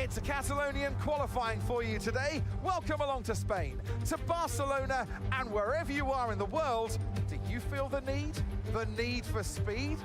It's a Catalonian qualifying for you today. Welcome along to Spain, to Barcelona, and wherever you are in the world. Do you feel the need for speed?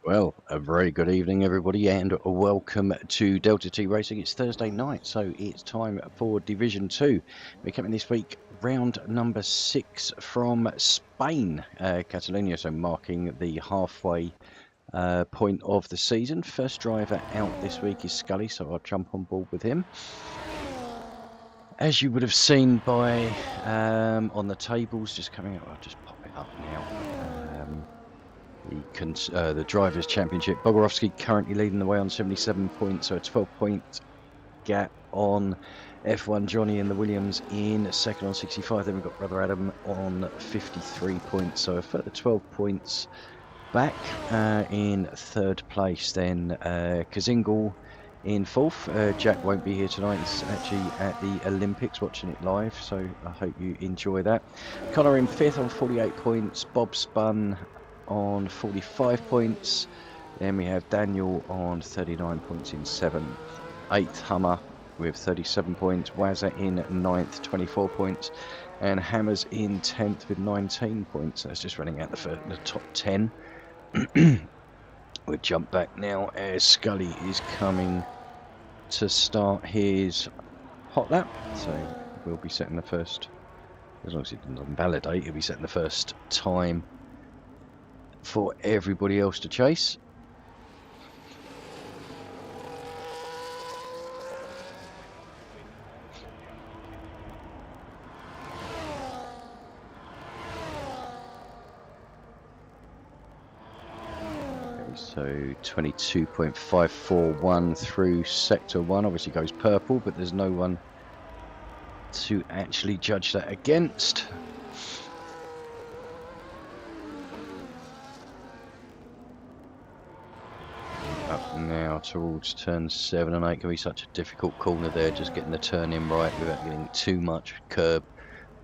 Well, a very good evening, everybody, and welcome to Delta T Racing. It's Thursday night, so it's time for Division 2. We're coming this week, round number 6 from Spain, Catalonia, so marking the halfway point of the season. First driver out this week is Scully, so I'll jump on board with him. As you would have seen by on the tables just coming up, I'll just pop it up now. The Drivers' Championship, Bogorovsky currently leading the way on 77 points, so a 12-point gap on F1 Johnny and the Williams in second on 65. Then we've got Brother Adam on 53 points, so a further 12 points back in third place. Then Kazingal in fourth. Jack won't be here tonight. He's actually at the Olympics watching it live, so I hope you enjoy that. Connor in fifth on 48 points. Bob Spun on 45 points. Then we have Daniel on 39 points in 7th. 8th Hummer with 37 points. Wazza in 9th, 24 points. And Hammers in 10th with 19 points. That's just running out the top 10. We'll jump back now as Scully is coming to start his hot lap. So we'll be setting the first, as long as it doesn't validate, he'll be setting the first time for everybody else to chase. Okay, so 22.541 through sector 1 obviously goes purple, but there's no one to actually judge that against. Up now towards turns 7 and 8 can be such a difficult corner there, just getting the turn in right without getting too much curb,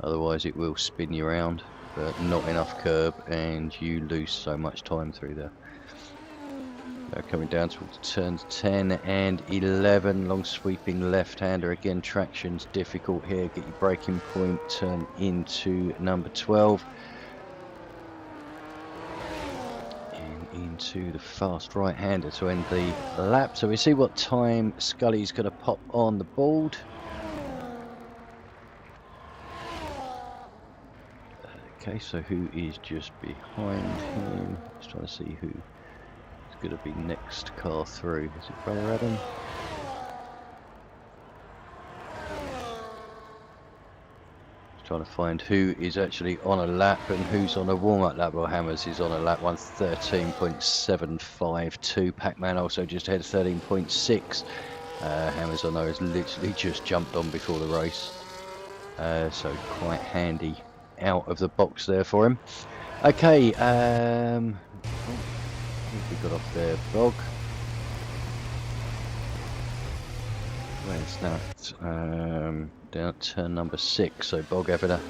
otherwise it will spin you around, but not enough curb and you lose so much time through there. Coming down towards turns 10 and 11, long sweeping left-hander, again traction's difficult here, get your braking point, turn into number 12. Into the fast right-hander to end the lap. So we see what time Scully's going to pop on the board. Okay, so who is just behind him? Just trying to see who is going to be next car through. Is it Brother Adam? Trying to find who is actually on a lap and who's on a warm-up lap. Well, Hammers is on a lap 1:13.752. Pac-Man also just had 13.6. Hammers, I know, has literally just jumped on before the race, so quite handy out of the box there for him. Okay, what have we got off there? Bog. Where's that? Down at turn number 6, so Bog having a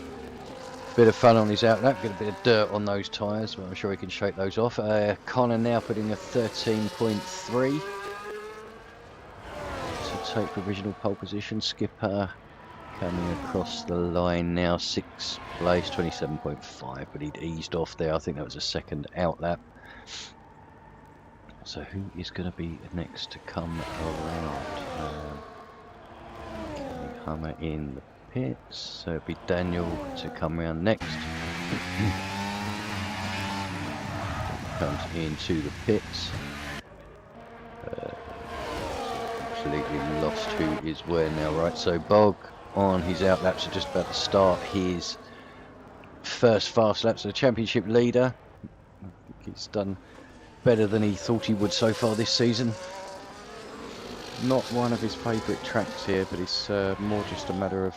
bit of fun on his outlap, get a bit of dirt on those tyres, but I'm sure he can shake those off. Connor now putting a 13.3 to take provisional pole position. Skipper coming across the line now, 6th place, 27.5, but he'd eased off there. I think that was a second outlap. So who is going to be next to come around? Hammer in the pits, so it'll be Daniel to come round next. Comes into the pits. Completely lost who is where now, right? So Bog on his out laps are just about to start his first fast lap. So the championship leader, I think he's done better than he thought he would so far this season. Not one of his favourite tracks here, but it's more just a matter of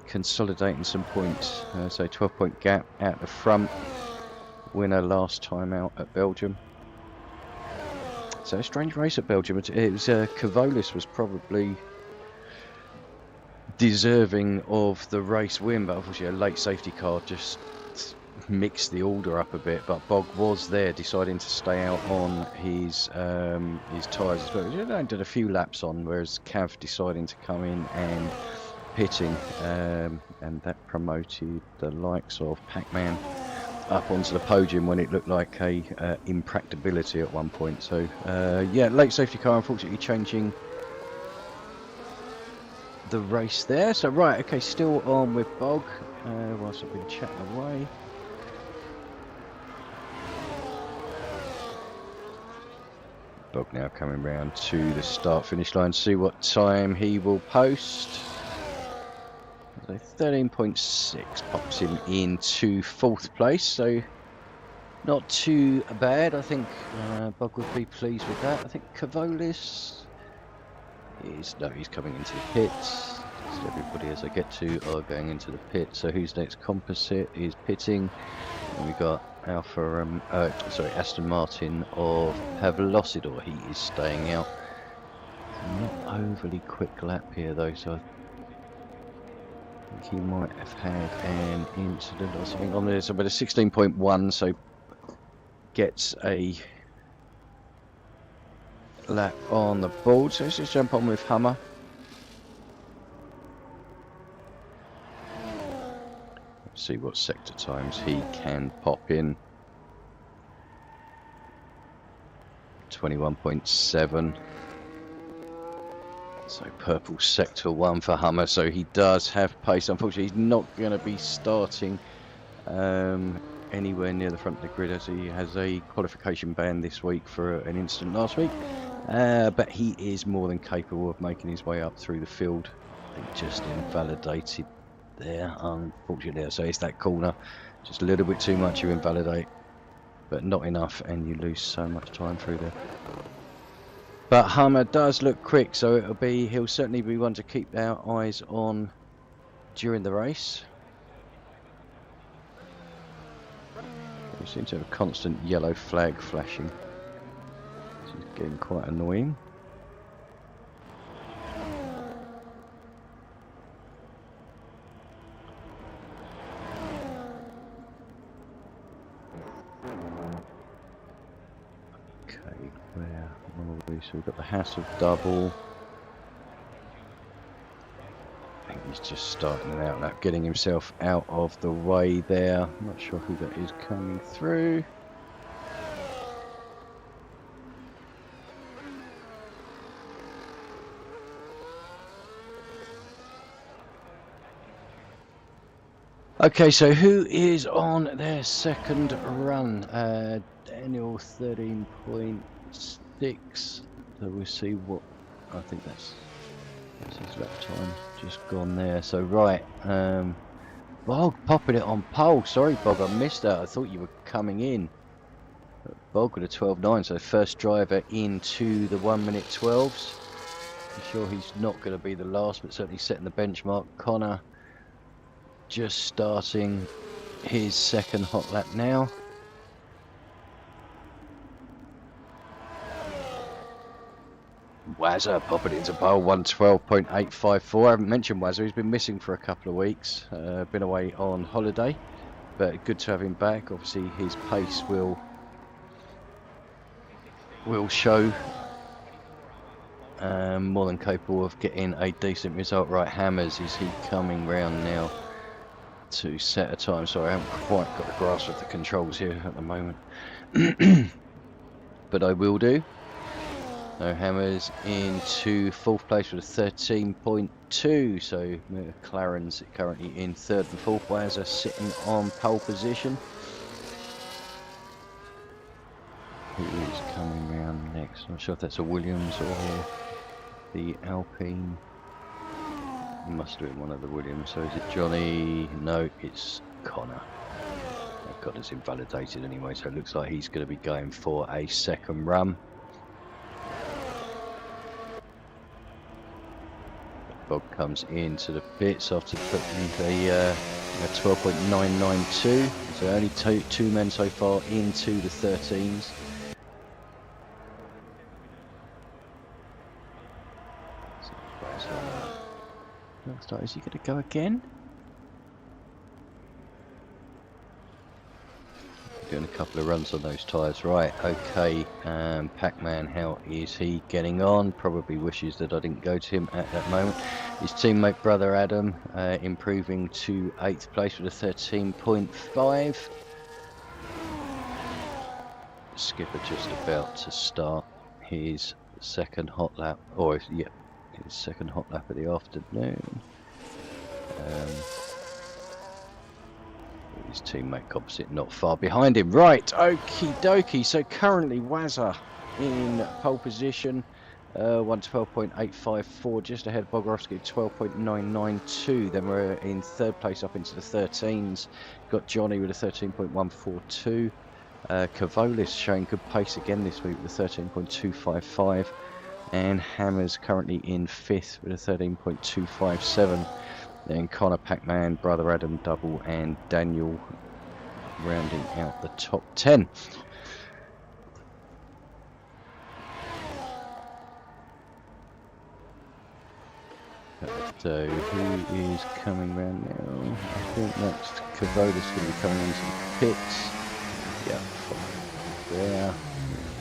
consolidating some points. So 12-point gap out the front. Winner last time out at Belgium. So a strange race at Belgium. It was Kavolis was probably deserving of the race win, but unfortunately a late safety car just mixed the order up a bit. But Bog was there, deciding to stay out on his tyres as well. He did a few laps on, whereas Cav deciding to come in and pitting, and that promoted the likes of Pac-Man up onto the podium when it looked like a impracticability at one point. So yeah, late safety car unfortunately changing the race there. So right, okay, still on with Bog whilst I've been chatting away. Bog now coming round to the start finish line, see what time he will post. So 13.6 pops him into 4th place, so not too bad. I think Bog would be pleased with that. I think Kavolis is, no, he's coming into the pits. So everybody as I get to are going into the pit. So who's next? Composite is pitting, and we got Aston Martin of Pavlosidor. He is staying out. Not overly quick lap here though, so I think he might have had an incident or something on there. So about a 16.1, so gets a lap on the board. So let's just jump on with Hummer. Let's see what sector times he can pop in. 21.7. So purple sector 1 for Hummer, so he does have pace. Unfortunately, he's not going to be starting anywhere near the front of the grid, as he has a qualification ban this week for an incident last week. But he is more than capable of making his way up through the field. I think just invalidated there, unfortunately. So it's that corner, just a little bit too much you invalidate, but not enough, and you lose so much time through there. But Hummer does look quick, so he'll certainly be one to keep our eyes on during the race. We seem to have a constant yellow flag flashing, which is getting quite annoying. So we've got the House of Double. I think he's just starting an out lap, getting himself out of the way there. I'm not sure who that is coming through. Okay, so who is on their second run? Daniel 13.6. So we'll see what, I think that's his lap time just gone there. So right, Bog popping it on pole. Sorry Bog, I missed that. I thought you were coming in. But Bog with a 12.9, so first driver into the 1:12. I'm sure he's not going to be the last, but certainly setting the benchmark. Connor just starting his second hot lap now. Wazza popping into pole, 112.854. I haven't mentioned Wazza, he's been missing for a couple of weeks, been away on holiday, but good to have him back. Obviously his pace will show, more than capable of getting a decent result. Right, Hammers, is he coming round now to set a time? Sorry, I haven't quite got the grasp of the controls here at the moment, but I will do. So Hammers into 4th place with a 13.2. So McLaren's currently in 3rd and 4th. Wazza sitting on pole position. Who is coming round next? I'm not sure if that's a Williams or the Alpine. It must have been one of the Williams. So is it Johnny? No, it's Connor. Thank God it's invalidated anyway, so it looks like he's going to be going for a 2nd run. Bob comes into the pits after putting a 12.992. So only two men so far into the 13s. So, is he going to go again? Doing a couple of runs on those tyres. Right, okay. Pac-Man, how is he getting on? Probably wishes that I didn't go to him at that moment. His teammate brother Adam improving to 8th place with a 13.5. Skipper just about to start his 2nd hot lap, or yeah, his 2nd hot lap of the afternoon. His teammate composite not far behind him. Right, okie dokie. So currently Wazza in pole position, 112.854, just ahead of Bogorowski, 12.992. Then we're in 3rd place up into the 13s. Got Johnny with a 13.142. Cavolis showing good pace again this week with a 13.255. And Hammers currently in 5th with a 13.257. Then Connor, Pac-Man, Brother Adam, Double and Daniel rounding out the top 10. So who is coming round now? I think that's Cavolis going to be coming into the pits. Yeah, there.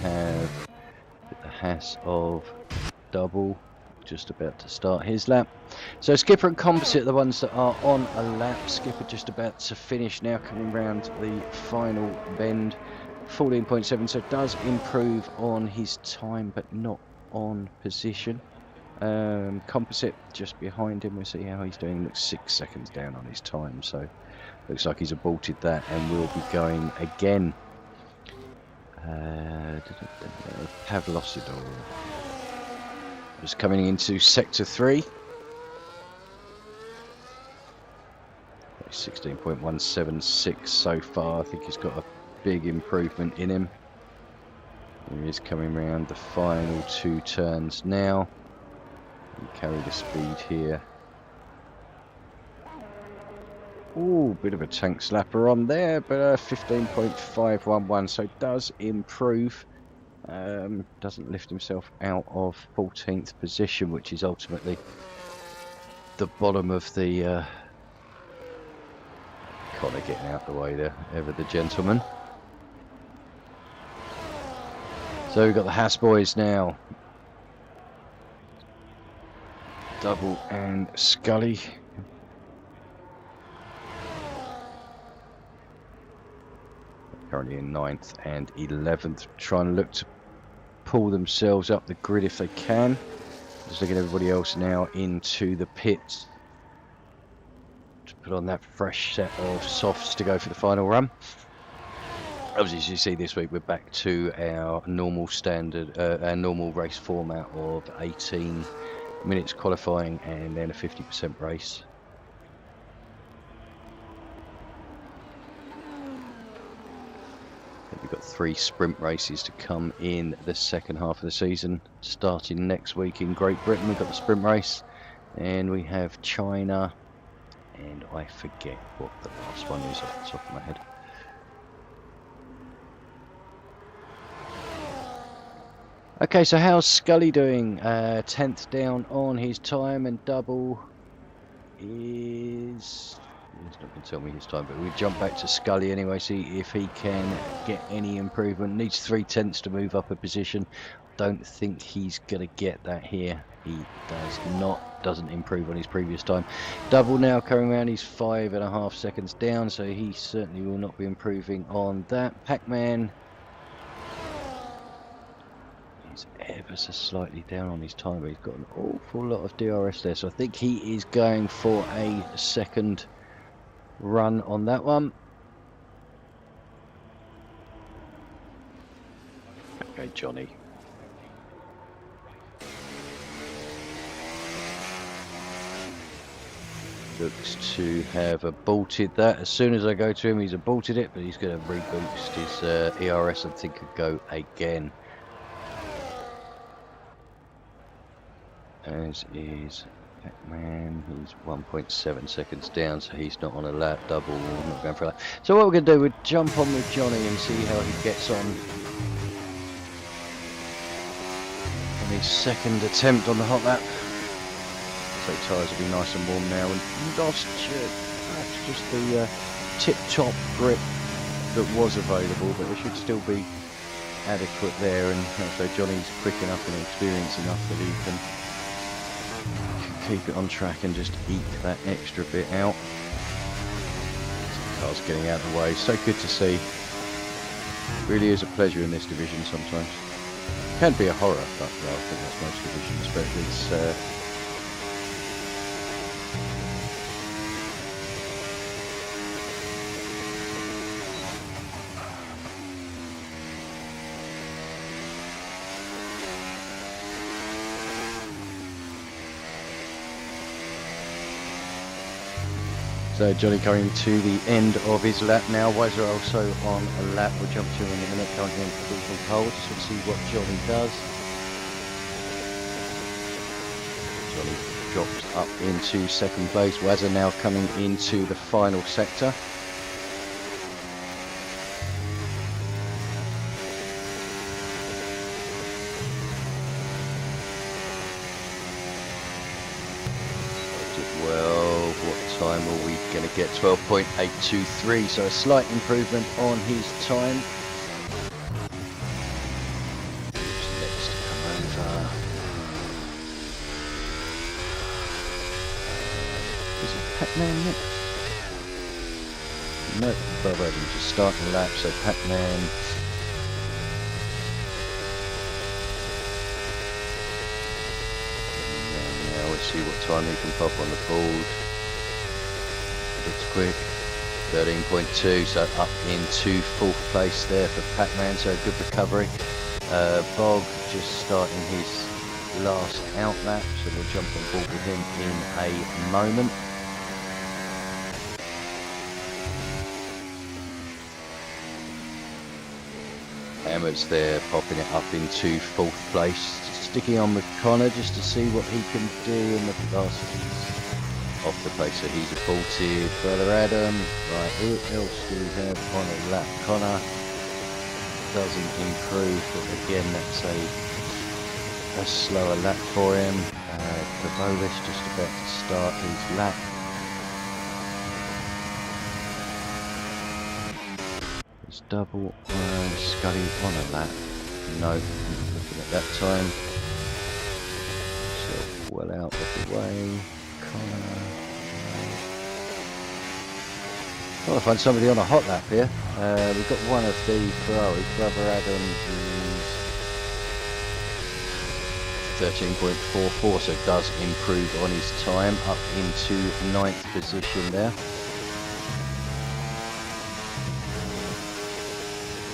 We have the Haas of Double just about to start his lap. So Skipper and Composite are the ones that are on a lap. Skipper just about to finish now, coming round the final bend. 14.7, so does improve on his time but not on position. Composite just behind him. We'll see how he's doing. Looks 6 seconds down on his time, so looks like he's aborted that and will be going again. Pavlosidor just coming into sector 3. 16.176 so far. I think he's got a big improvement in him. He is coming round the final 2 turns now. He carry the speed here. Ooh, bit of a tank slapper on there, but 15.511, so does improve. Doesn't lift himself out of 14th position, which is ultimately the bottom of the Connor getting out the way there, ever the gentleman. So we've got the Haas boys now. Double and Scully. Currently in 9th and 11th, trying to look to pull themselves up the grid if they can. Just looking at everybody else now into the pits to put on that fresh set of softs to go for the final run. Obviously, as you see this week, we're back to our normal standard, our normal race format of 18 minutes qualifying and then a 50% race. We've got 3 sprint races to come in the second half of the season, starting next week in Great Britain. We've got the sprint race, and we have China, and I forget what the last one is off the top of my head. Okay, so how's Scully doing? 10th down on his time, and Double is... He's not going to tell me his time, but we jump back to Scully anyway, see if he can get any improvement. Needs 3/10 to move up a position. Don't think he's going to get that here. He does not, doesn't improve on his previous time. Double now coming around, he's 5.5 seconds down, so he certainly will not be improving on that. Pac-Man is ever so slightly down on his time, but he's got an awful lot of DRS there, so I think he is going for a second run on that one. Okay, Johnny. Looks to have aborted that. As soon as I go to him, he's aborted it, but he's going to reboost his ERS and think could go again. As is Pac-Man, he's 1.7 seconds down, so he's not on a lap double, not going for a lap. So what we're going to do, we'll jump on with Johnny and see how he gets on his second attempt on the hot lap. So tyres will be nice and warm now, and lost perhaps just the tip-top grip that was available, but it should still be adequate there. And so Johnny's quick enough and experienced enough that he can keep it on track and just eke that extra bit out. The car's getting out of the way, so good to see. Really is a pleasure in this division sometimes. Can be a horror, but well, I think that's most divisions, but it's so Johnny coming to the end of his lap now. Weiser also on a lap. We'll jump to him in a minute. Currently in provisional pole. Just want to see what Johnny does. Johnny drops up into second place. Weiser now coming into the final sector. Time are we going to get? 12.823, so a slight improvement on his time. Who's next to come over? Is it Pac-Man next? No, Bob Adams just starting the lap, so Pac-Man. Now let's see what time he can pop on the board. It's quick, 13.2, so up into fourth place there for Pac-Man, so a good recovery. Bog just starting his last out lap, so we'll jump on board with him in a moment. Hammers there, popping it up into fourth place, sticking on with Connor just to see what he can do in the last off the place, so he's aborted. Brother Adam, right, who else do we have on a lap? Connor doesn't improve, but again that's a slower lap for him. Cavolis just about to start his lap. It's double Scully on a lap. No, looking at that time. So well out of the way. I want to find somebody on a hot lap here. We've got one of the Ferrari, Brother Adam, who's 13.44, so does improve on his time, up into 9th position there.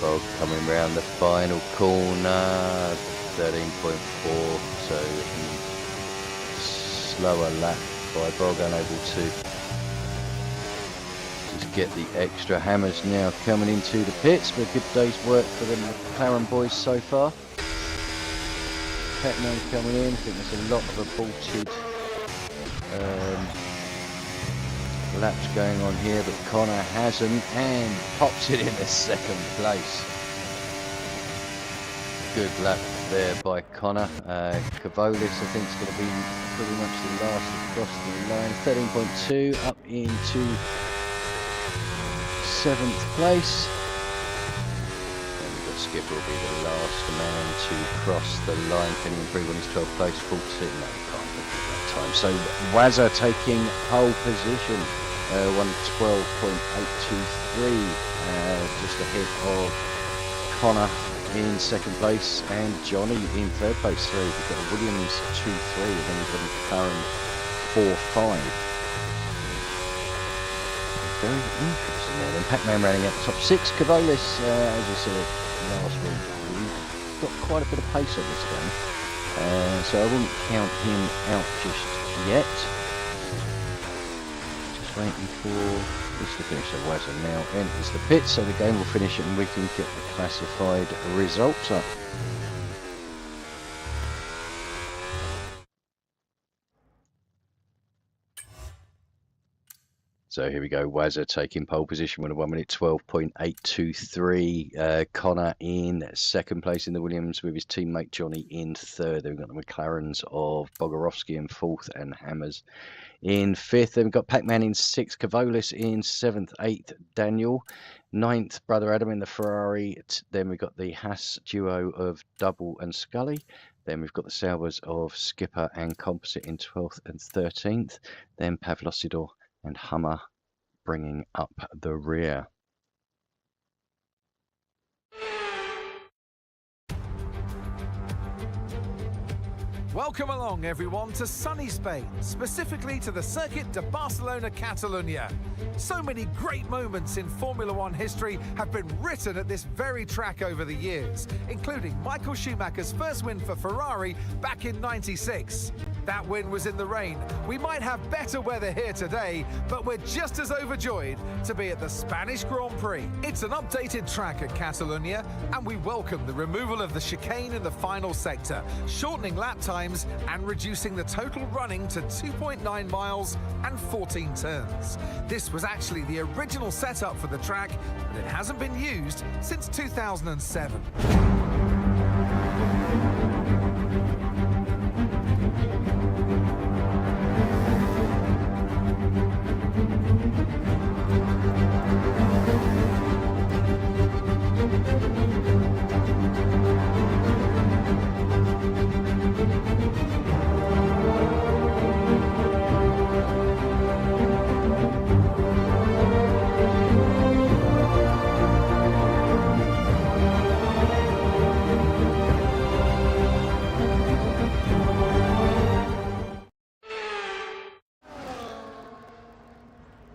Bog coming round the final corner, 13.4, so slower lap by Bog, unable to just get the extra. Hammers now coming into the pits, but a good day's work for the McLaren boys so far. Pac-Man coming in, I think there's a lot of aborted laps going on here, but Connor hasn't, and pops it in the second place. Good lap there by Connor. Cavolis I think is going to be pretty much the last across the line. 13.2 up into 7th place. And we've got Skipper will be the last man to cross the line. Can he improve on his 12th place? 40. No, he can't at that time. So Wazza taking pole position. 112.823, just ahead of Connor in second place and Johnny in third place. So we've got Williams 2-3, and then we've got McLaren 4-5. Very interesting there. Then Pac-Man running out the top 6. Cavolis, as you said last week, he's got quite a bit of pace on this game. So I wouldn't count him out just yet. Just waiting for this to finish. So Wazza now enters the pit, so the game will finish and we can get the classified results up. So here we go, Wazza taking pole position with a 1 minute 12.823. Connor in second place in the Williams with his teammate Johnny in third. Then we've got the McLarens of Bogorovsky in fourth and Hammers in fifth. Then we've got Pac-Man in sixth, Cavolis in seventh, eighth, Daniel. Ninth, Brother Adam in the Ferrari. Then we've got the Haas duo of Double and Scully. Then we've got the Salvers of Skipper and Composite in 12th and 13th. Then Pavlosidor and Hummer bringing up the rear. Welcome along, everyone, to sunny Spain, specifically to the Circuit de Barcelona, Catalunya. So many great moments in Formula One history have been written at this very track over the years, including Michael Schumacher's first win for Ferrari back in '96. That win was in the rain. We might have better weather here today, but we're just as overjoyed to be at the Spanish Grand Prix. It's an updated track at Catalunya, and we welcome the removal of the chicane in the final sector, shortening lap times and reducing the total running to 2.9 miles and 14 turns. This was actually the original setup for the track, but it hasn't been used since 2007.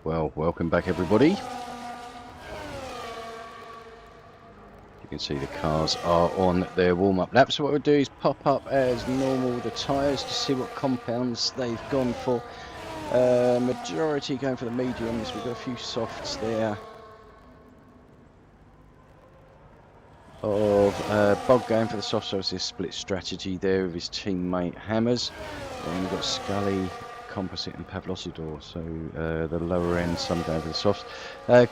Well, welcome back everybody. You can see the cars are on their warm-up lap. So what we'll do is pop up as normal the tyres to see what compounds they've gone for. Majority going for the mediums. We've got a few softs there. Bog going for the soft, so it's a split strategy there with his teammate Hammers. And we've got Scully, Composite and Pavlosidor, so the lower end, some going for the softs.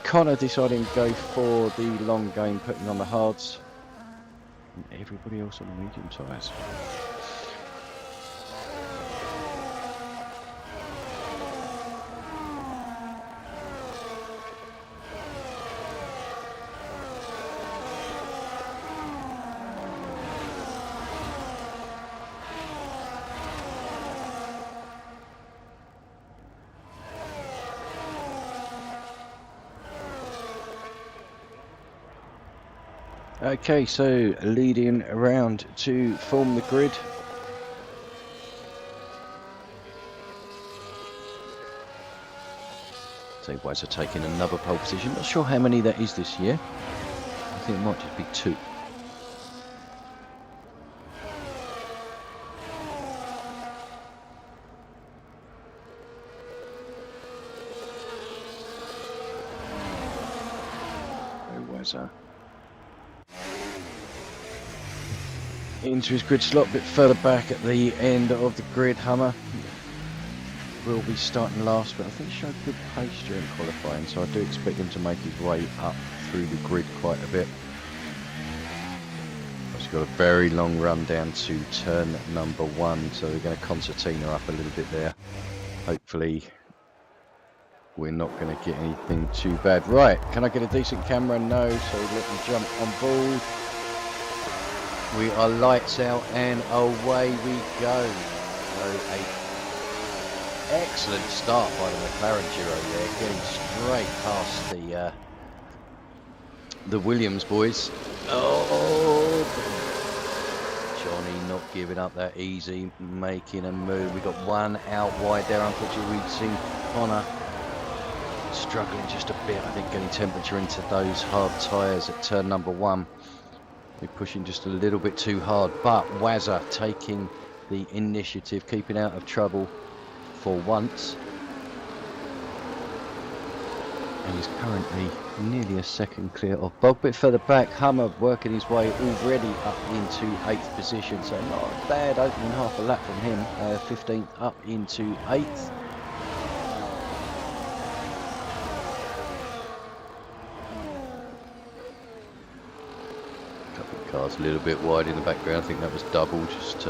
Connor deciding to go for the long game, putting on the hards, and everybody else on the medium tyres. Okay, so leading around to form the grid. So Wazza taking another pole position. Not sure how many that is this year. I think it might just be 2. Wazza into his grid slot, a bit further back at the end of the grid. Hummer will be starting last, but I think he showed good pace during qualifying, so I do expect him to make his way up through the grid quite a bit. He's got a very long run down to turn number 1, so they're going to concertina up a little bit there. Hopefully we're not going to get anything too bad. Right, can I get a decent camera? No, so let me jump on board. We are lights out and away we go. So a excellent start by the McLaren duo there, getting straight past the Williams boys. Oh, Johnny not giving up that easy, making a move. We got one out wide there. Unfortunately, we've seen Connor struggling just a bit. I think getting temperature into those hard tyres at turn number 1. We're pushing just a little bit too hard, but Wazza taking the initiative, keeping out of trouble for once. And he's currently nearly a second clear of Bog. Bit further back, Hummer working his way already up into 8th position, so not a bad opening half a lap from him. 15th up into 8th. Couple of cars a little bit wide in the background. I think that was double, just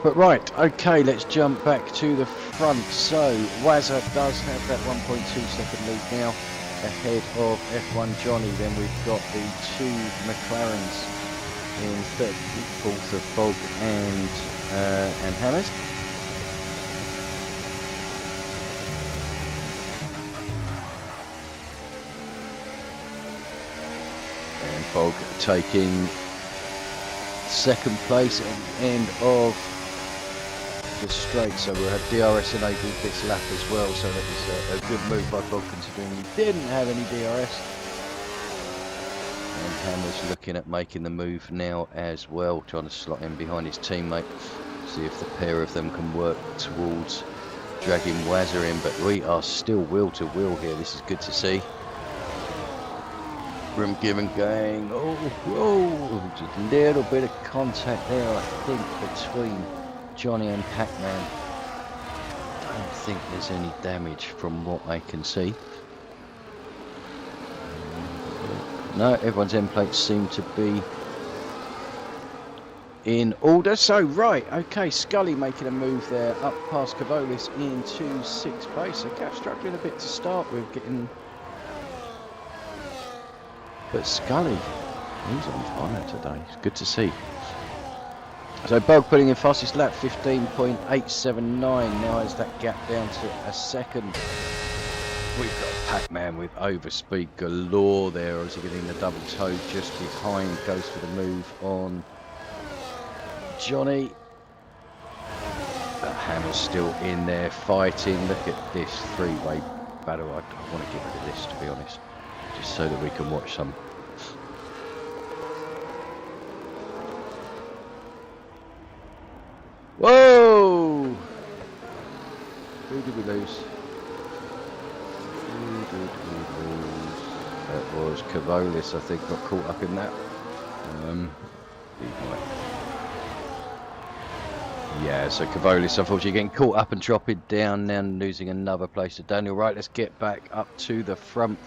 but right, okay, let's jump back to the front. So Wazza does have that 1.2 second lead now ahead of F1 Johnny. Then we've got the 2 McLarens in 3rd, 4th of Bog and Hammers. And Bog taking 2nd place at the end of the straight, so we'll have DRS enabled this lap as well, so that was a good move by Bob considering he didn't have any DRS. And Hammer's looking at making the move now as well, trying to slot in behind his teammate, see if the pair of them can work towards dragging Wazza in, but we are still wheel to wheel here. This is good to see. Grim Given going, oh, just a little bit of contact there, I think, between Johnny and Pac-Man. I don't think there's any damage from what I can see. No, everyone's end plates seem to be in order. So, right, okay, Scully making a move there up past Cavolis into 6th place. So, Gav struggling a bit to start with, getting... But Scully, he's on fire today. It's good to see. So Bog putting in fastest lap, 15.879. Now has that gap down to a second. We've got Pac-Man with overspeed galore there, as getting the double toe just behind. Goes for the move on Johnny. But Hammer's still in there fighting. Look at this 3-way battle. I want to get rid of this, to be honest, just so that we can watch some. Whoa! Who did we lose? That was Cavolis, I think, got caught up in that. Yeah, so Cavolis unfortunately getting caught up and dropping down now, and losing another place to Daniel. Right, let's get back up to the front.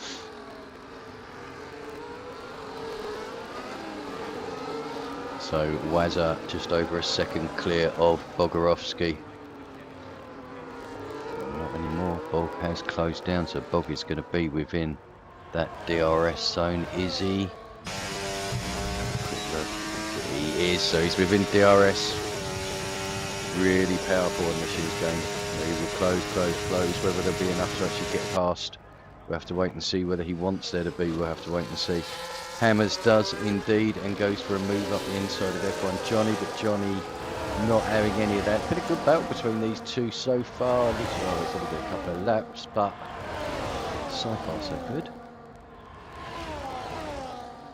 So Wazza just over a second clear of Bogorovsky. Not anymore. Bog has closed down, so Bog is going to be within that DRS zone. Is he? He is. So he's within DRS. Really powerful on Machine's game. He will close. Whether there'll be enough to actually get past, we'll have to wait and see. Whether he wants there to be, we'll have to wait and see. Hammers does indeed, and goes for a move up the inside of F1 Johnny, but Johnny not having any of that. Been a good battle between these two so far. Looks like it's only been a couple of laps, but so far so good.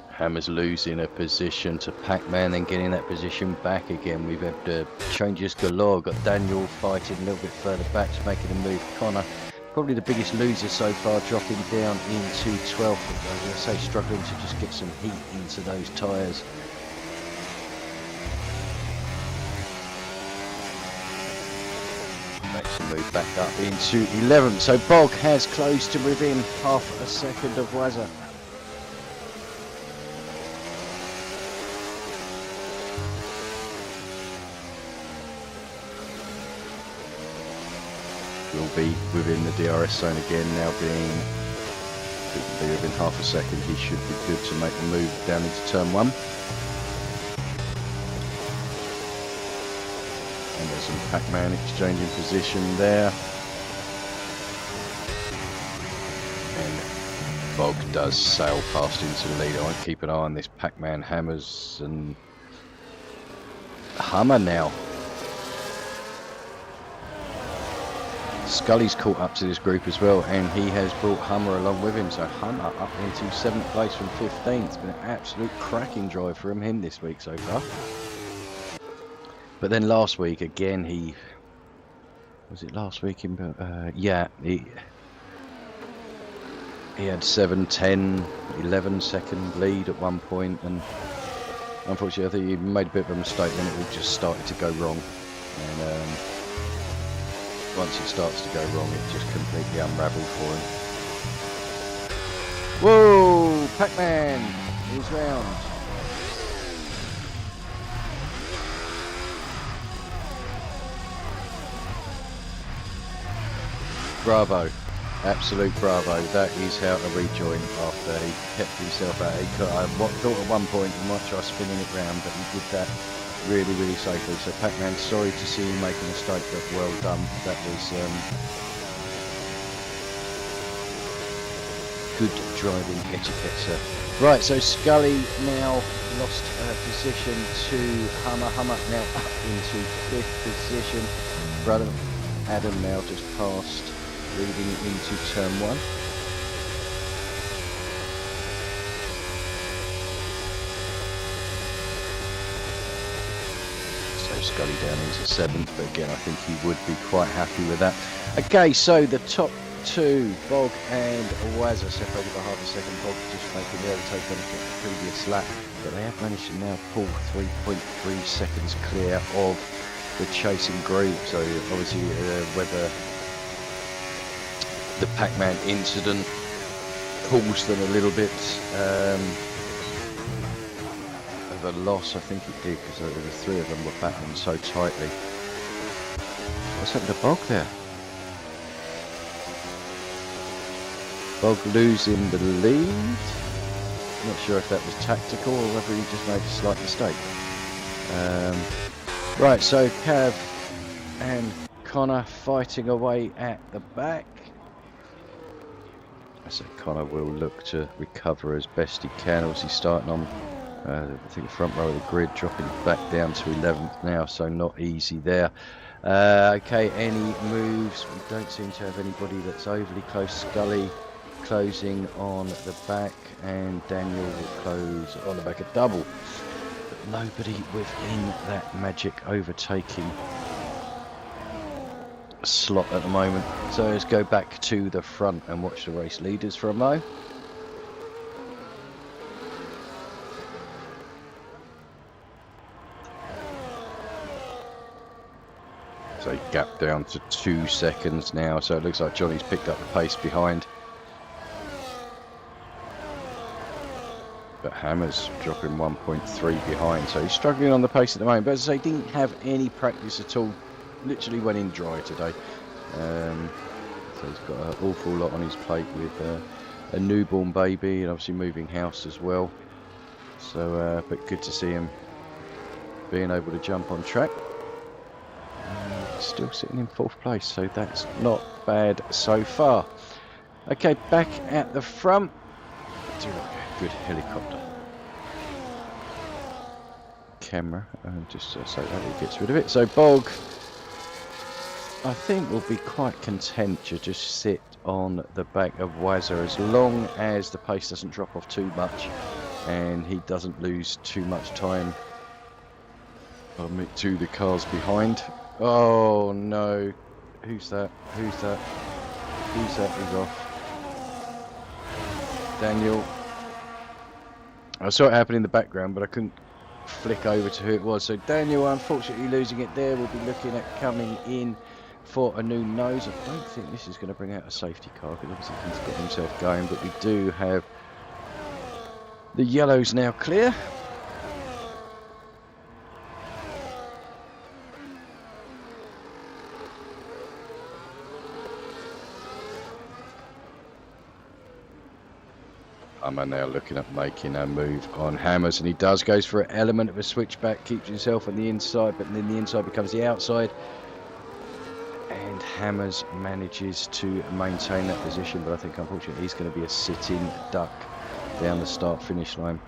Hammers losing a position to Pac-Man, then getting that position back again. We've had changes galore. Got Daniel fighting a little bit further back, making a move. Connor, probably the biggest loser so far, dropping down into 12th. As I say, struggling to just get some heat into those tyres. Makes a move back up into 11th. So Bog has closed to within half a second of Wazza. Will be within the DRS zone again, now being within half a second. He should be good to make the move down into turn 1. And there's some Pac-Man exchanging position there. And Bog does sail past into the lead. I want to keep an eye on this Pac-Man, Hammers and Hummer now. Scully's caught up to this group as well, and he has brought Hummer along with him. So Hummer up into 7th place from 15th. It's been an absolute cracking drive from him this week so far. But then last week again, was it last week in yeah, he had 7, 10, 11 second lead at one point, and unfortunately I think he made a bit of a mistake and it all just started to go wrong. And once it starts to go wrong, it just completely unravelled for him. Whoa! Pac-Man is round. Bravo. Absolute bravo. That is how to rejoin after he kept himself out. He thought at one point he might try spinning it round, but he did that really, really safely. So Pac-Man, sorry to see you make a mistake, but well done. That was good driving etiquette, sir. Right, so Scully now lost position to Hummer. Hummer now up into 5th position. Brother Adam now just passed, leading into turn 1. Scully down into 7th, but again I think he would be quite happy with that. Okay, so the top 2, Bog and Wazza, separated by half a second. Bog just making the overtake on the previous lap, but they have managed to now pull 3.3 seconds clear of the chasing group. So obviously whether the Pac-Man incident pulls them a little bit of a loss, I think it did, because the 3 of them were battling so tightly. What's happened to Bog there? Bog losing the lead. Not sure if that was tactical or whether he just made a slight mistake. Right, so Cav and Connor fighting away at the back. So Connor will look to recover as best he can. Obviously starting on I think the front row of the grid, dropping back down to 11th now, so not easy there. Okay, any moves? We don't seem to have anybody that's overly close. Scully closing on the back, and Daniel will close on the back of double. But nobody within that magic overtaking slot at the moment. So let's go back to the front and watch the race leaders for a mo. So gap down to 2 seconds now, so it looks like Johnny's picked up the pace behind. But Hammer's dropping 1.3 behind, so he's struggling on the pace at the moment. But as I say, didn't have any practice at all, literally went in dry today. So he's got an awful lot on his plate with a newborn baby and obviously moving house as well. So, but good to see him being able to jump on track. Still sitting in 4th place, so that's not bad so far. Okay, back at the front. Do like a good helicopter camera, and just so that it gets rid of it. So Bog, I think, will be quite content to just sit on the back of Wazza as long as the pace doesn't drop off too much and he doesn't lose too much time to the cars behind. Oh no, who's that? Who's that? Who's that? Who's off? Daniel. I saw it happen in the background, but I couldn't flick over to who it was. So Daniel, unfortunately, losing it there. We'll be looking at coming in for a new nose. I don't think this is going to bring out a safety car, because obviously he's got himself going, but we do have the yellows now clear. I'm now looking at making a move on Hammers, and he does, goes for an element of a switchback, keeps himself on the inside, but then the inside becomes the outside, and Hammers manages to maintain that position, but I think unfortunately he's going to be a sitting duck down the start-finish line.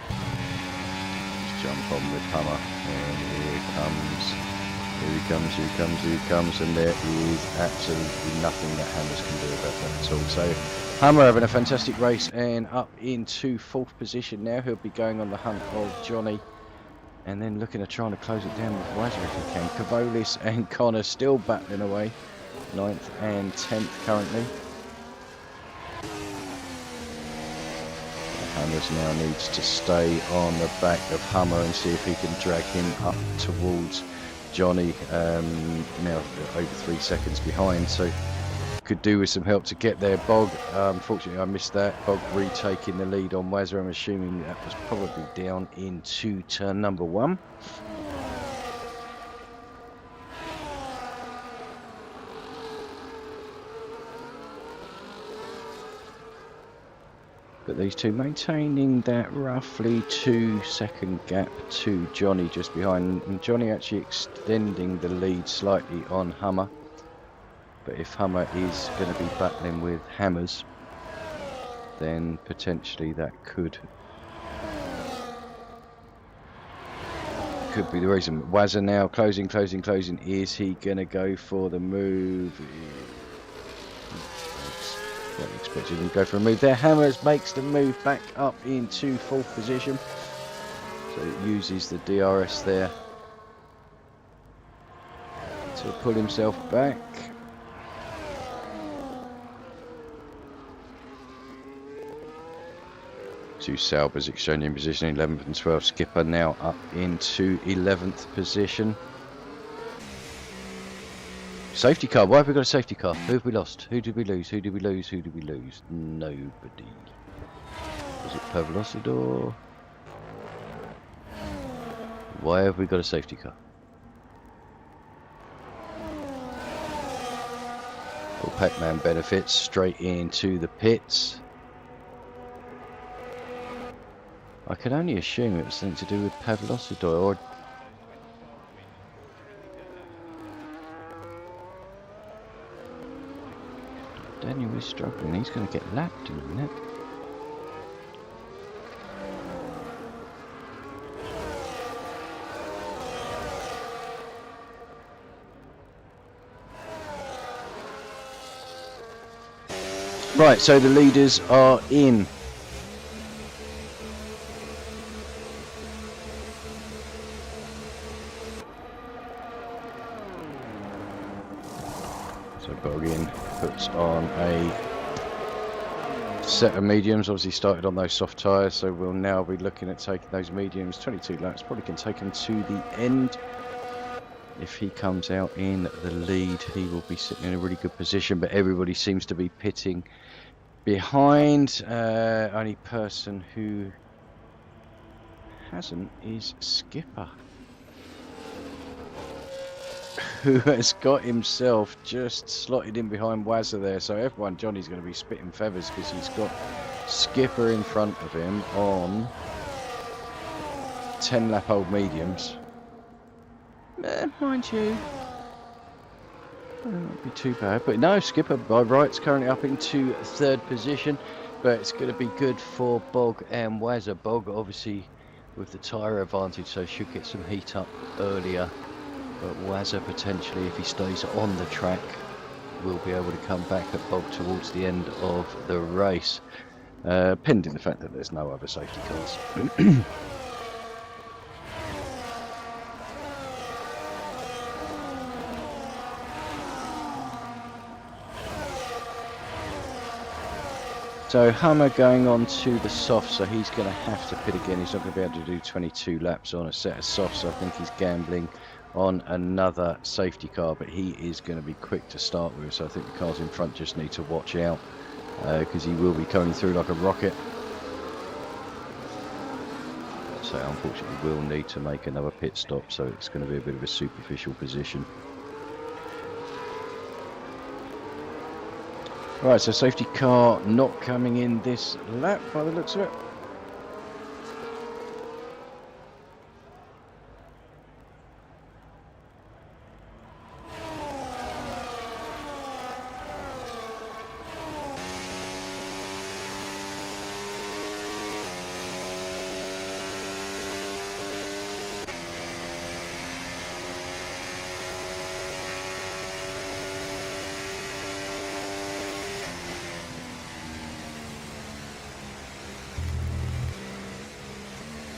Just jump on with Hammer, and here he comes, and there is absolutely nothing that Hammers can do about that at all. So Hammer having a fantastic race and up into 4th position now. He'll be going on the hunt of Johnny, and then looking at trying to close it down with Wazza if he can. Cavolis and Connor still battling away, 9th and 10th currently. Hammers now needs to stay on the back of Hummer and see if he can drag him up towards Johnny. Now over 3 seconds behind, so could do with some help to get there. Bog, unfortunately I missed that. Bog retaking the lead on Wazza. I'm assuming that was probably down into turn number 1. But these two maintaining that roughly 2-second gap to Johnny just behind, and Johnny actually extending the lead slightly on Hummer. But if Hummer is going to be battling with Hammers, then potentially that could be the reason. Wazza now closing. Is he going to go for the move? What expected him to go for a move there. Hammers makes the move back up into 4th position. So it uses the DRS there to pull himself back. Two Saubers exchanging position, 11th and 12th. Skipper now up into 11th position. Safety car. Why have we got a safety car? Who have we lost? Who did we lose? Who did we lose? Who did we lose? Nobody. Was it Pavlosidor? Why have we got a safety car? Well, Pac-Man benefits straight into the pits. I can only assume it was something to do with Pavlosidor, or Daniel is struggling. He's going to get lapped in a minute. Right, so the leaders are in. So Bogan puts on a set of mediums. Obviously started on those soft tyres, so we'll now be looking at taking those mediums. 22 laps, probably can take him to the end. If he comes out in the lead, he will be sitting in a really good position, but everybody seems to be pitting behind. Only person who hasn't is Skipper, who has got himself just slotted in behind Wazza there. So everyone, Johnny's going to be spitting feathers because he's got Skipper in front of him on 10 lap old mediums. Mind you, that won't be too bad. But no, Skipper by right's currently up into 3rd position, but it's going to be good for Bog and Wazza. Bog obviously with the tyre advantage, so should get some heat up earlier. But Wazza potentially, if he stays on the track, will be able to come back at Bog towards the end of the race, pending the fact that there's no other safety cars. So Hummer going on to the soft, so he's going to have to pit again. He's not going to be able to do 22 laps on a set of softs, so I think he's gambling on another safety car, but he is going to be quick to start with, so I think the cars in front just need to watch out because he will be coming through like a rocket. So unfortunately we'll need to make another pit stop, so it's going to be a bit of a superficial position. Right, so safety car not coming in this lap by the looks of it.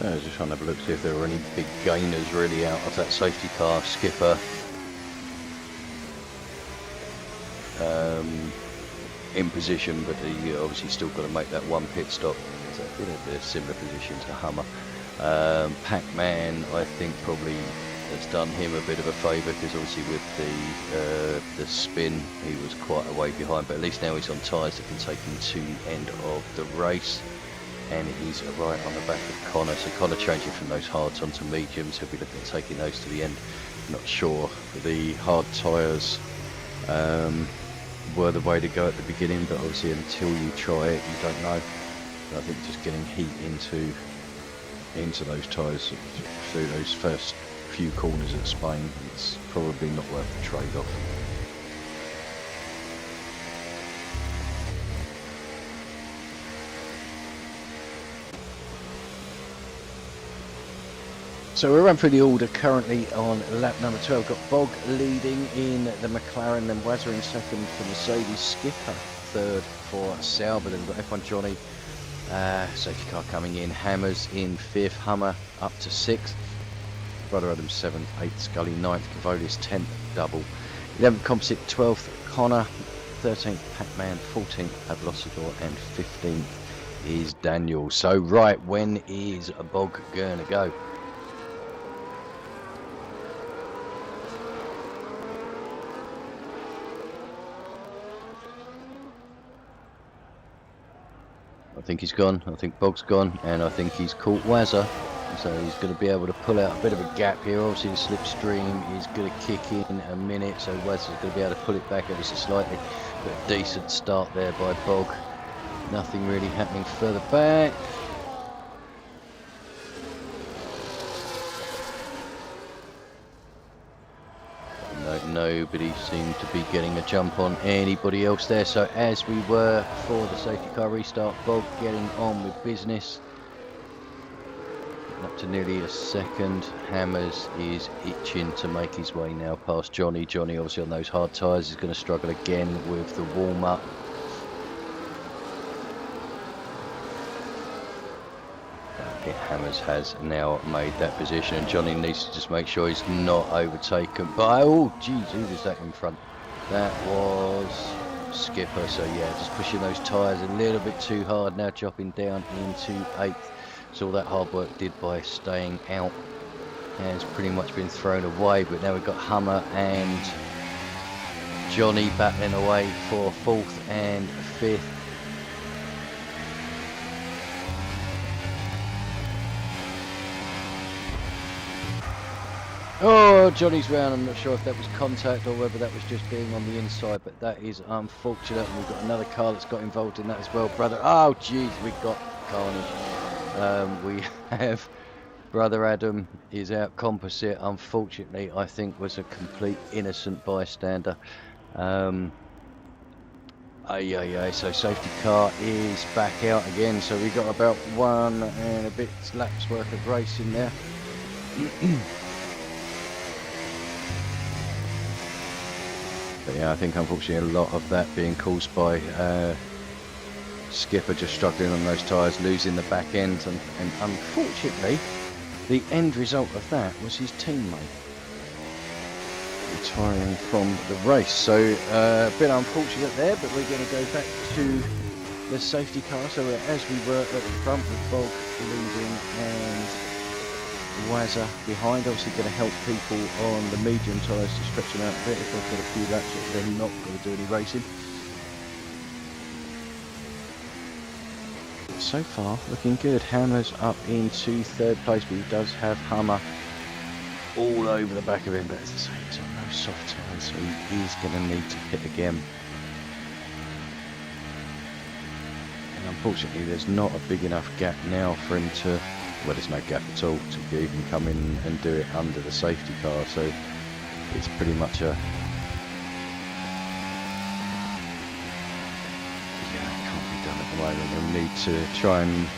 I was just trying to have a look to see if there were any big gainers really out of that safety car. Skipper in position, but he obviously still got to make that one pit stop. So in a similar position to Hummer. Pac-Man, I think, probably has done him a bit of a favour, because obviously with the spin he was quite a way behind, but at least now he's on tyres that can take him to the end of the race, and he's right on the back of Connor. So Connor changing from those hards onto mediums, he'll be looking at taking those to the end. Not sure the hard tyres were the way to go at the beginning, but obviously until you try it you don't know. But I think just getting heat into those tyres through those first few corners at Spain, it's probably not worth the trade-off. So we'll run through the order currently on lap number 12. Got Bog leading in the McLaren, then Wazza in second for Mercedes, Skipper third for Sauber, then we've got F1 Johnny, safety car coming in, Hammers in fifth, Hummer up to sixth, Brother Adams 7th, 8th Scully, 9th Cavolis, 10th Double, 11th Composite, 12th Connor, 13th Pac-Man, 14th Avlosador, and 15th is Daniel. So right, when is Bog gonna go? I think he's gone, I think Bog's gone, and I think he's caught Wazza. So he's going to be able to pull out a bit of a gap here. Obviously the slipstream is going to kick in a minute, so Wazza's going to be able to pull it back ever so slightly. But a decent start there by Bog. Nothing really happening further back. Nobody seemed to be getting a jump on anybody else there. So as we were for the safety car restart, Bog getting on with business. Up to nearly a second. Hammers is itching to make his way now past Johnny. Johnny obviously on those hard tyres is going to struggle again with the warm-up. Hammers has now made that position, and Johnny needs to just make sure he's not overtaken by, oh geez, who was that in front? That was Skipper. So yeah, just pushing those tyres a little bit too hard, now dropping down into 8th. So all that hard work did by staying out has pretty much been thrown away, but now we've got Hummer and Johnny battling away for 4th and 5th. Oh, Johnny's round. I'm not sure if that was contact or whether that was just being on the inside, but that is unfortunate. And we've got another car that's got involved in that as well. Brother, oh geez, we got carnage. We have Brother Adam is out. Composite, unfortunately, I think was a complete innocent bystander. So safety car is back out again. So we got about 1 and a bit laps worth of racing there. But yeah, I think unfortunately a lot of that being caused by Skipper just struggling on those tyres, losing the back end, and unfortunately the end result of that was his teammate retiring from the race. So a bit unfortunate there, but we're going to go back to the safety car. So as we were at the front with Bog leading and Wazza behind, obviously going to help people on the medium tyres to stretch them out a bit if they've got a few laps, they're not going to do any racing. So far looking good. Hammer's up into 3rd place, but he does have Hummer all over the back of him, but as I say, he's on no soft tyres, so he is going to need to pit again. And unfortunately there's not a big enough gap now for him to, well, there's no gap at all to even come in and do it under the safety car, so it's pretty much a, yeah, it can't be done at the moment. We'll need to try and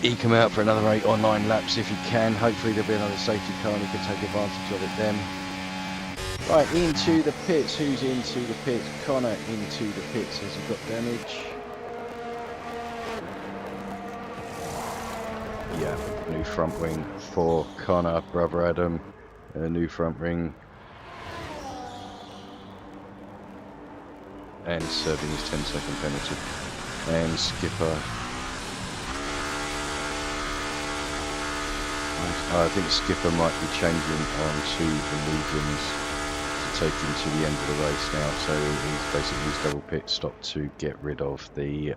eke him out for another 8 or 9 laps if he can. Hopefully there'll be another safety car and he can take advantage of it then. Right, into the pits. Who's into the pits? Connor into the pits. Has he got damage? new front wing for Connor, brother Adam. A new front wing. And serving his 10-second penalty. And skipper. I think skipper might be changing on to the mediums to take him to the end of the race now. So he's basically used double pit stop to get rid of the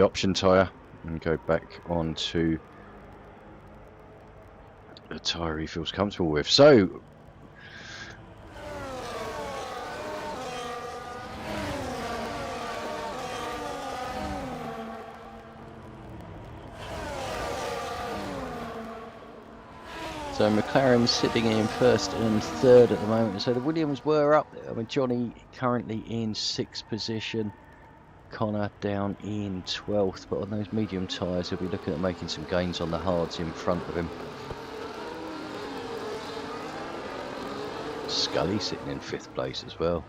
option tyre and go back onto a tyre he feels comfortable with. So McLaren sitting in first and third at the moment. So the Williams were up there. I mean, Johnny currently in 6th position. Connor down in 12th. But on those medium tyres, he'll be looking at making some gains on the hards in front of him. Scully sitting in 5th place as well.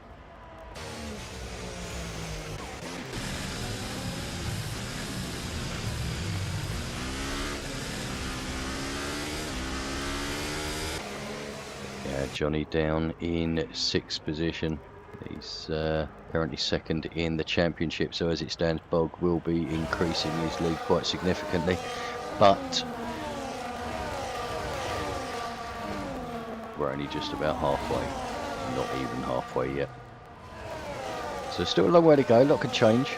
Johnny down in 6th position. He's currently 2nd in the championship, so as it stands, Bog will be increasing his lead quite significantly, but we're only just about halfway, not even halfway yet. So still a long way to go, a lot can change.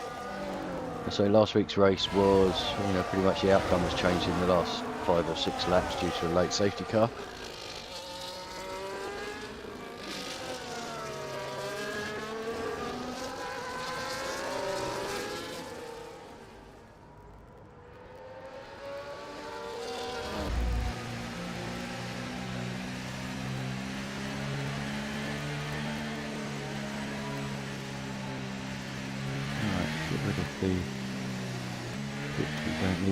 So last week's race was, pretty much the outcome was changed in the last 5 or 6 laps due to a late safety car.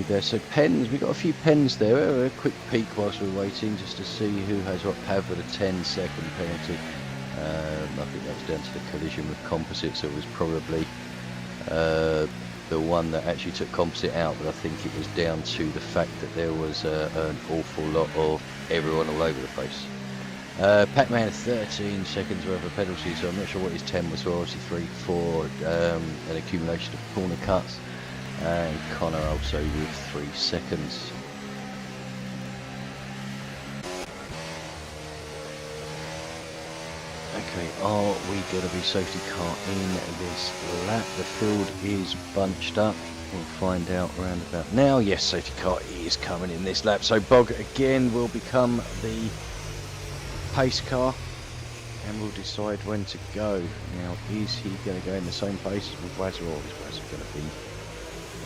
There, so pens, we've got a few pens there. A quick peek whilst we're waiting just to see who has what. Pav with a 10-second penalty. I think that was down to the collision with composite, so it was probably the one that actually took composite out, but I think it was down to the fact that there was an awful lot of everyone all over the place. Pac-Man 13 seconds worth of penalty, so I'm not sure what his 10 was for. Obviously 3 for an accumulation of corner cuts. And Connor also with 3 seconds. Okay, are we going to be safety car in this lap? The field is bunched up. We'll find out around about now. Yes, safety car is coming in this lap. So Bog again will become the pace car and we'll decide when to go. Now, is he going to go in the same pace with Wazza, or is Wazza going to be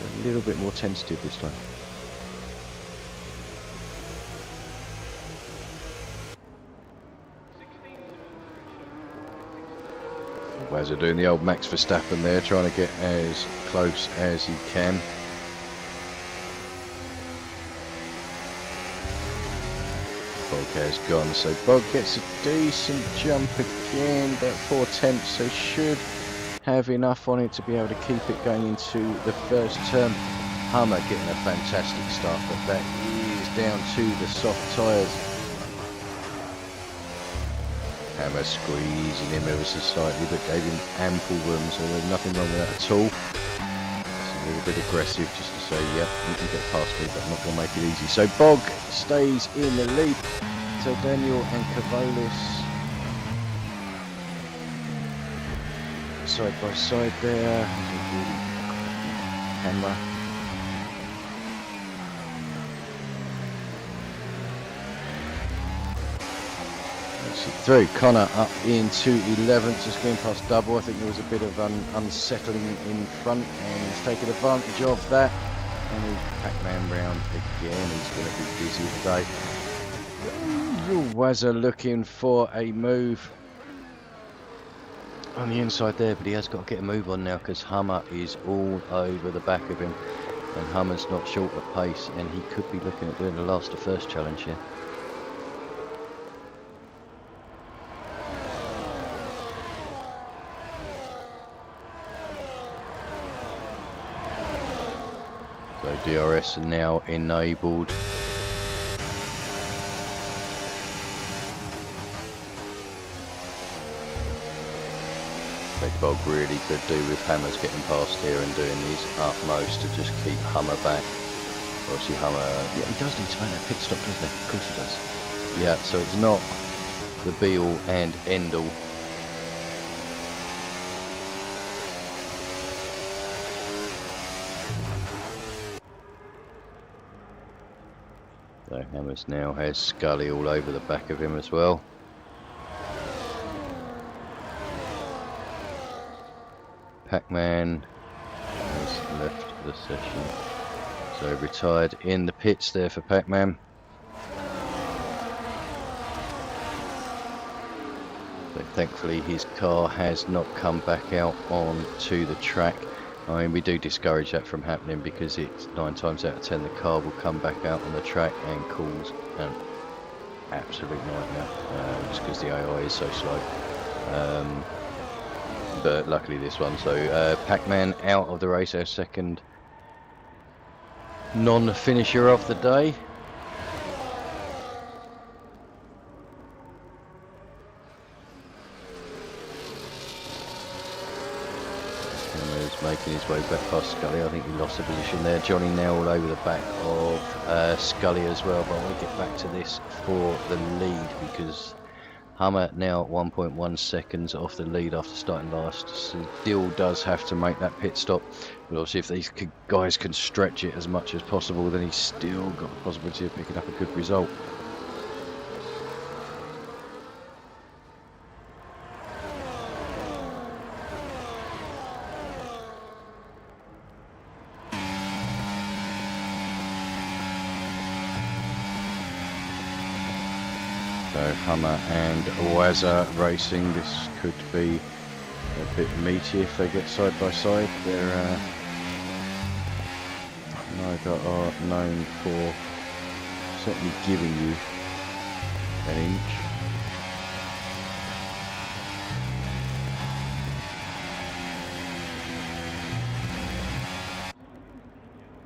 a little bit more tentative this time? Wazza doing the old Max Verstappen there, trying to get as close as he can. Bog has gone, so Bog gets a decent jump again, about 4/10, so should have enough on it to be able to keep it going into the first turn. Hummer getting a fantastic start, but that is down to the soft tyres. Hammer squeezing him ever so slightly, but gave him ample room, so there's nothing wrong with that at all. It's a little bit aggressive just to say, yep, you can get past me, but I'm not going to make it easy. So Bog stays in the lead. So Daniel and Cavolis side by side there. Hammer. Through Connor up into 11th, just going past double. I think there was a bit of unsettling in front, and he's taken advantage of that. And he's Pac-Man round again. He's going to be busy today. Wazza looking for a move on the inside there, but he has got to get a move on now because Hummer is all over the back of him, and Hummer's not short of pace, and he could be looking at doing the last to first challenge here. So DRS are now enabled. Bog really could do with Hammer's getting past here and doing his utmost to just keep Hummer back. Obviously Hummer, yeah, he does need to make that pit stop, doesn't he? Of course he does. Yeah, so it's not the be all and end all. So Hammers now has Scully all over the back of him as well. Pac-Man has left the session, so retired in the pits there for Pac-Man. So thankfully his car has not come back out onto the track. I mean, we do discourage that from happening because it's 9 times out of 10 the car will come back out on the track and cause an absolute nightmare, just because the AI is so slow. But luckily this one, so Pac-Man out of the race, our second non-finisher of the day. Hammer's making his way back past Scully. I think he lost the position there. Johnny now all over the back of Scully as well, but I want to get back to this for the lead because Hummer now at 1.1 seconds off the lead after starting last. Still does have to make that pit stop, but obviously if these guys can stretch it as much as possible, then he's still got the possibility of picking up a good result. So Hummer and Wazza racing. This could be a bit meaty if they get side by side. They're neither are known for certainly giving you an inch.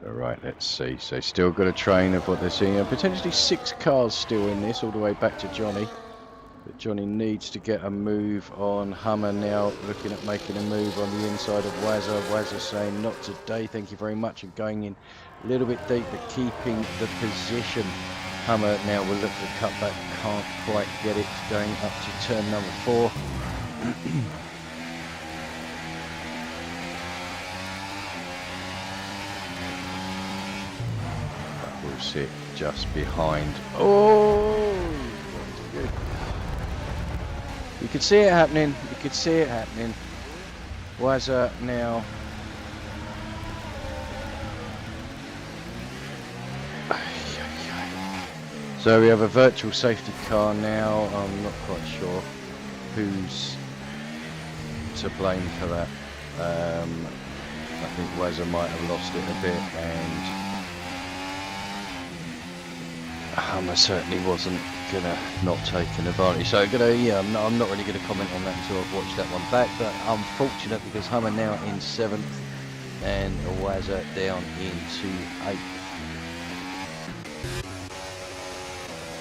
Right, let's see. So still got a train of what they're seeing. Potentially 6 cars still in this, all the way back to Johnny. But Johnny needs to get a move on Hummer now, looking at making a move on the inside of Wazza. Wazza saying, not today, thank you very much, and going in a little bit deep, but keeping the position. Hummer now will look to cut back, can't quite get it, going up to turn number 4. Will sit just behind. Oh, good. You could see it happening. You could see it happening. Wazza now. So we have a virtual safety car now. I'm not quite sure who's to blame for that. I think Wazza might have lost it a bit, and Hummer certainly wasn't gonna not take an advantage. So I'm not really gonna comment on that until I've watched that one back. But I'm fortunate because Hummer now in 7th and Wazza down into 8th.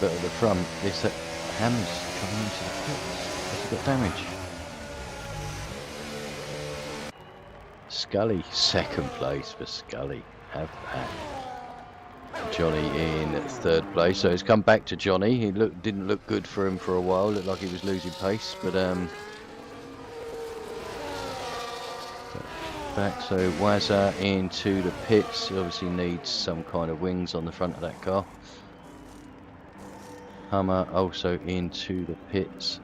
But at the front is that Hammer's coming into the pits. Has he got damage? Scully, 2nd place for Scully. Have that. Johnny in 3rd place, so it's come back to Johnny. He didn't look good for him for a while. Looked like he was losing pace, but back. So Wazza into the pits. Obviously needs some kind of wings on the front of that car. Hummer also into the pits.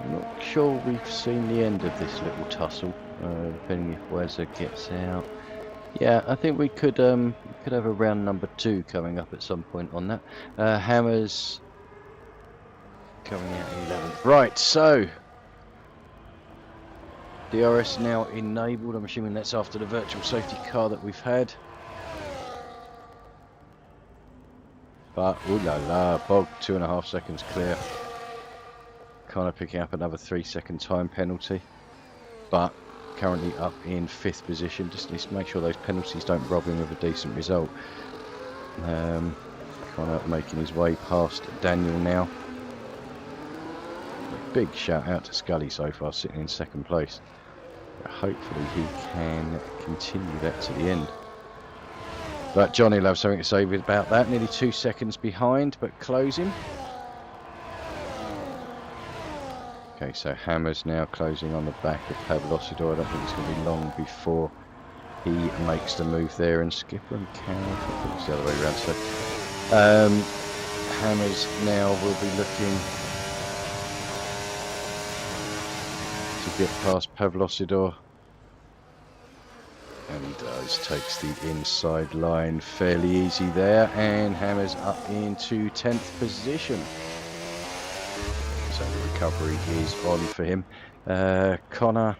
I'm not sure we've seen the end of this little tussle, depending if Wazza gets out. Yeah, I think we could have a round number 2 coming up at some point on that. Hammer's coming out 11th. Right, so DRS now enabled. I'm assuming that's after the virtual safety car that we've had. But ooh la la, Bog 2.5 seconds clear. Kind of picking up another 3-second time penalty, but currently up in 5th position. Just needs to make sure those penalties don't rob him of a decent result. Connor making his way past Daniel now. A big shout out to Scully so far, sitting in 2nd place. Hopefully he can continue that to the end. But Johnny will have something to say about that. Nearly 2 seconds behind, but closing. Okay, so Hammer's now closing on the back of Pavlosidor. I don't think it's going to be long before he makes the move there. And Skipper and Cow, I think it's the other way around. So Hammers now will be looking to get past Pavlosidor. And he does, takes the inside line fairly easy there, and Hammers up into 10th position. So the recovery is on for him. Connor.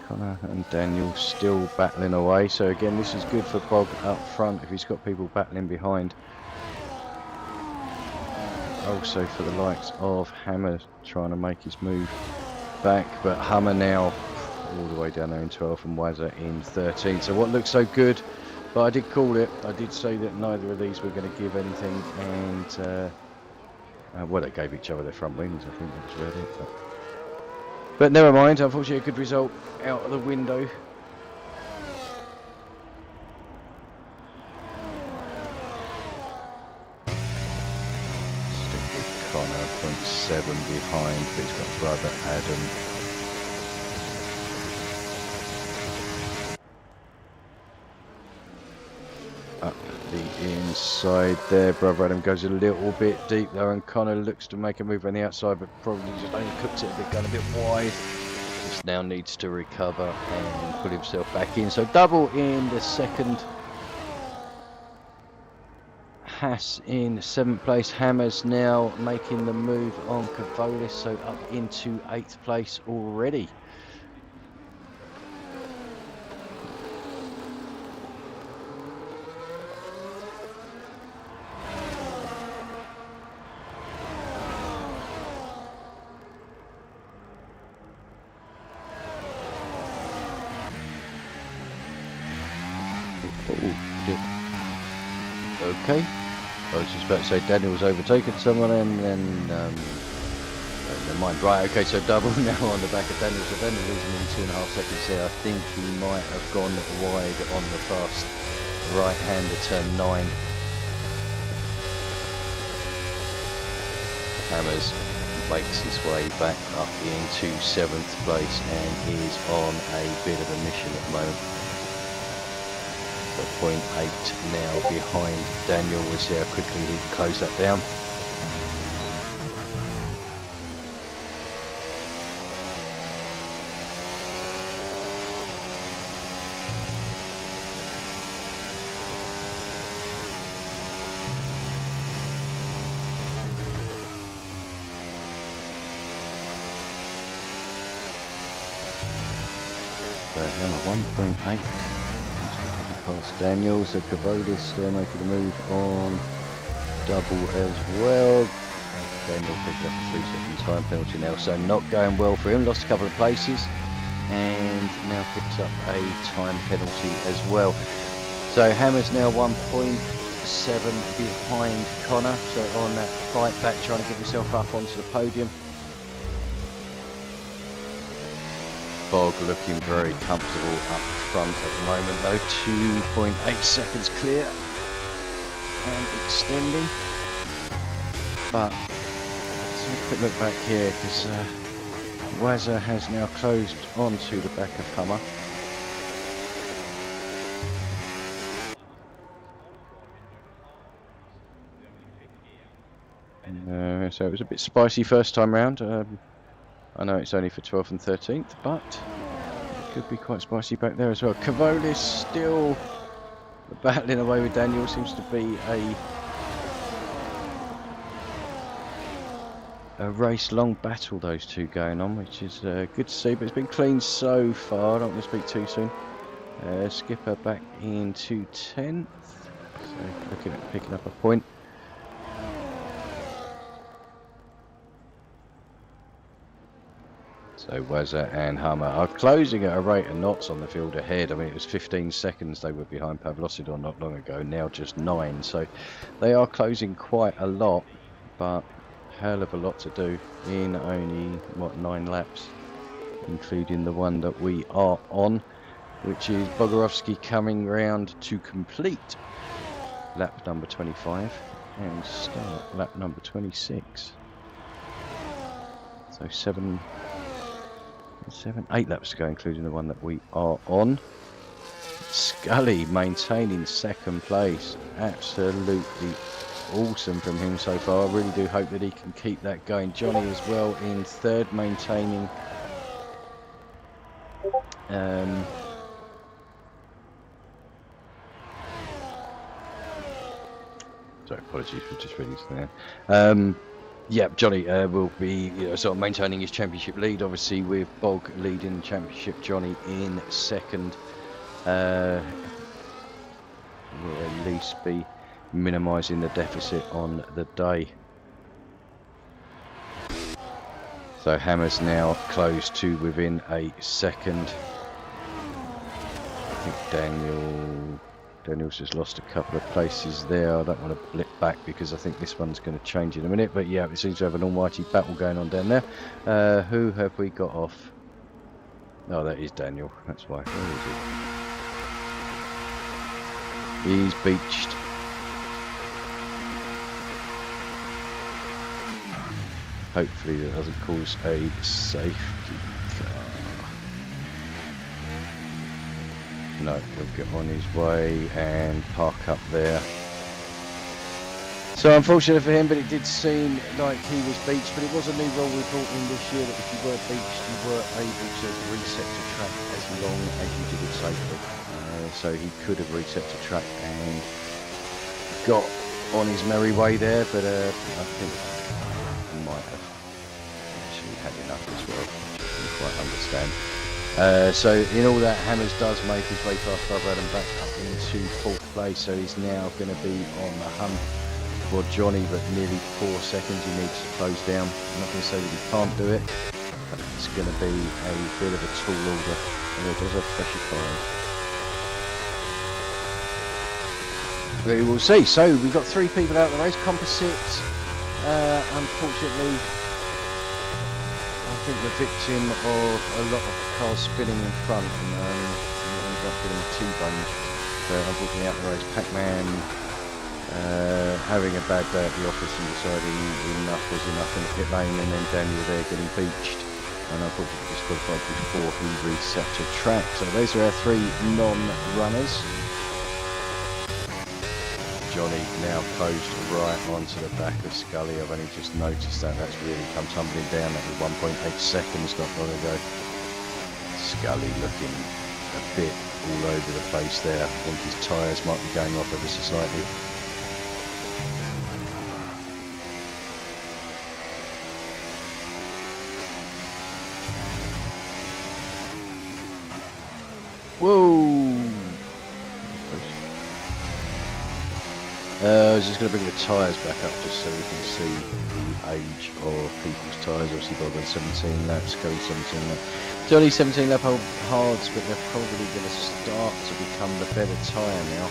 Connor and Daniel still battling away. So again, this is good for Bog up front if he's got people battling behind. Also for the likes of Hammer trying to make his move back, but Hammer now all the way down there in 12th and Wazza in 13th. So what looks so good, but I did call it. I did say that neither of these were going to give anything, and well, they gave each other their front wings. I think that's really it. But never mind. Unfortunately, a good result out of the window. Connor 0.7 behind, but he's got brother Adam. Up the inside there, brother Adam goes a little bit deep though, and Connor looks to make a move on the outside, but probably just only cooks it a bit, going a bit wide. Just now needs to recover and put himself back in. So double in the 2nd. Haas in 7th place. Hammers now making the move on Cavolis, so up into 8th place already. Okay. I was just about to say Daniel's overtaken someone, and then never mind. Right, okay, so double now on the back of Daniel. So Daniel losing in 2.5 seconds there. I think he might have gone wide on the fast right-hander turn 9. Hammers makes his way back up into 7th place and is on a bit of a mission at the moment. 0.8 now behind Daniel. We'll see how quickly he can close that down. So 1.8. Past Daniel, so Cavolis making a move on double as well. Daniel picked up a 3-second time penalty now, so not going well for him. Lost a couple of places and now picks up a time penalty as well. So Hammer's now 1.7 behind Connor, so on that fight back, trying to get himself up onto the podium. Bog looking very comfortable up front at the moment though. 2.8 seconds clear and extending. But let's have a quick look back here, because Wazza has now closed onto the back of Hummer. So it was a bit spicy first time round. I know it's only for 12th and 13th, but it could be quite spicy back there as well. Cavolis still battling away with Daniel. Seems to be a race-long battle, those two going on, which is good to see. But it's been clean so far. I don't want to speak too soon. Skipper back into 10th, so looking at picking up a point. So Wazza and Hummer are closing at a rate of knots on the field ahead. I mean, it was 15 seconds they were behind Pavlosidon not long ago, now just 9. So they are closing quite a lot, but hell of a lot to do in only, what, 9 laps, including the one that we are on, which is Bogorovsky coming round to complete lap number 25 and start lap number 26. So 8 laps to go, including the one that we are on. Scully maintaining second place. Absolutely awesome from him so far. I really do hope that he can keep that going. Johnny as well in third, maintaining sorry, apologies for just reading there. Yeah, Johnny will be sort of maintaining his championship lead, obviously with Bog leading the championship, Johnny in second. Will at least be minimising the deficit on the day. So Hammer's now close to within a second. I think Daniel's just lost a couple of places there. I don't want to blip back because I think this one's going to change in a minute. But yeah, it seems to have an almighty battle going on down there. Who have we got off? Oh, that is Daniel. That's why. Where is he? He's beached. Hopefully that doesn't cause a safety car. No, he'll get on his way and park up there. So unfortunate for him, but it did seem like he was beached, but it was a new rule we brought in this year that if you were beached, you were able to reset the track as long as you did it safely. So he could have reset the track and got on his merry way there, but I think he might have actually had enough as well, which I didn't quite understand. So in all that, Hammers does make his way past Brother Adam back up into 4th place, so he's now going to be on the hunt for Johnny, but nearly 4 seconds he needs to close down. I'm not going to say that he can't do it, but it's going to be a bit of a tall order, and it does have pressure fire. We will see. So we've got 3 people out of the race. Composite, unfortunately, I think the victim of a lot of cars spinning in front, and ended up getting T-boned. So unfortunately out of the race. Pac-Man having a bad day at the office and deciding enough was enough in the pit lane, and then Daniel there getting beached, and unfortunately disqualified before he reset the track. So those are our 3 non-runners. Johnny now closed right onto the back of Scully. I've only just noticed that. That's really come tumbling down. That was 1.8 seconds not long ago. Scully looking a bit all over the place there. I think his tyres might be going off ever so slightly. Whoa! I was just going to bring the tyres back up just so we can see the age of people's tyres. Obviously Bob on 17 laps, Scully 17 laps. Johnny 17 lap hards, but they're probably going to start to become the better tyre now.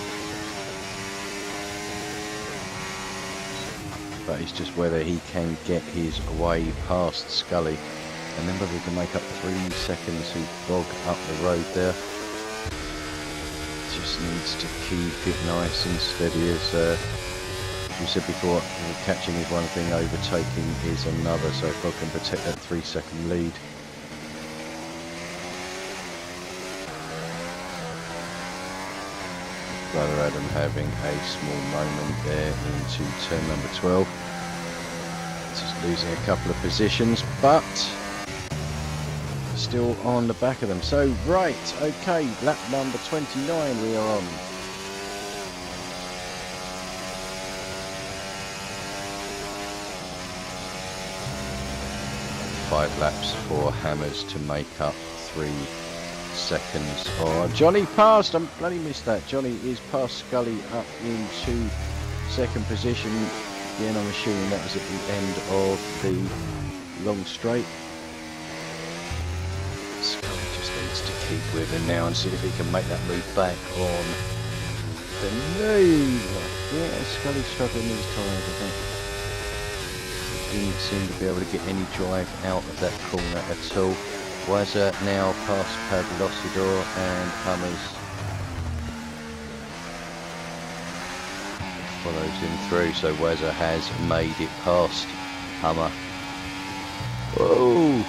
But it's just whether he can get his way past Scully, and then whether he can make up 3 seconds to bog up the road there. Just needs to keep it nice and steady. As we said before, catching is one thing, overtaking is another, so if I can protect that 3-second lead. Brother Adam having a small moment there into turn number 12. Just losing a couple of positions, but still on the back of them. So right, okay, lap number 29 we are on. Five laps for Hammers to make up 3 seconds. Oh, Johnny passed. I bloody missed that. Johnny is past Scully up into 2nd position. Again, I'm assuming that was at the end of the long straight. needs to keep with him now and see if he can make that move back on the new. Yeah, Scully's struggling these times, I think. Didn't seem to be able to get any drive out of that corner at all. Wazza now past Pavlosidor and Hummers follows him through, so Wazza has made it past Hummer. Whoa! And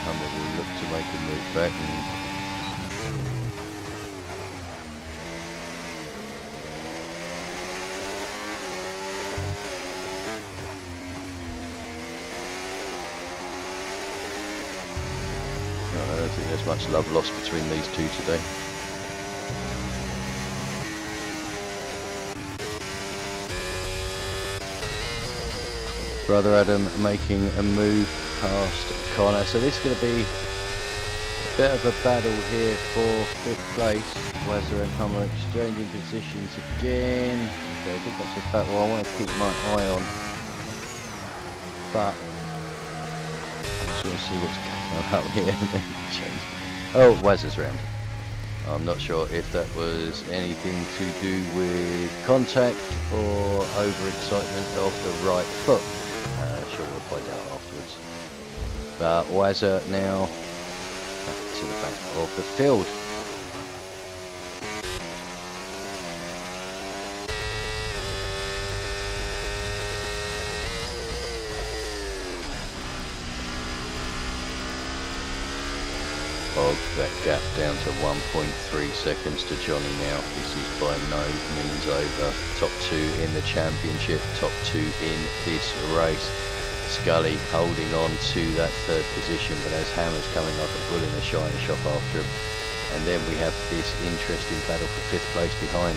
Hummer will look to make a move back and I don't think there's much love lost between these two today. Brother Adam making a move past Connor, so this is going to be a bit of a battle here for 5th place. Wazza and Hummer exchanging positions again. Okay, I think that's a battle I want to keep my eye on, but I just want to see what's going on out here. Oh, Wazza's round. I'm not sure if that was anything to do with contact or overexcitement of the right foot. Sure, we'll find out afterwards. But Wazza now back to the back of the field. Bog that gap down to 1.3 seconds to Johnny now. This is by no means over. Top 2 in the championship, top 2 in this race. Scully holding on to that 3rd position, but as Hammer's coming like a bull in a shine shop after him. And then we have this interesting battle for 5th place behind.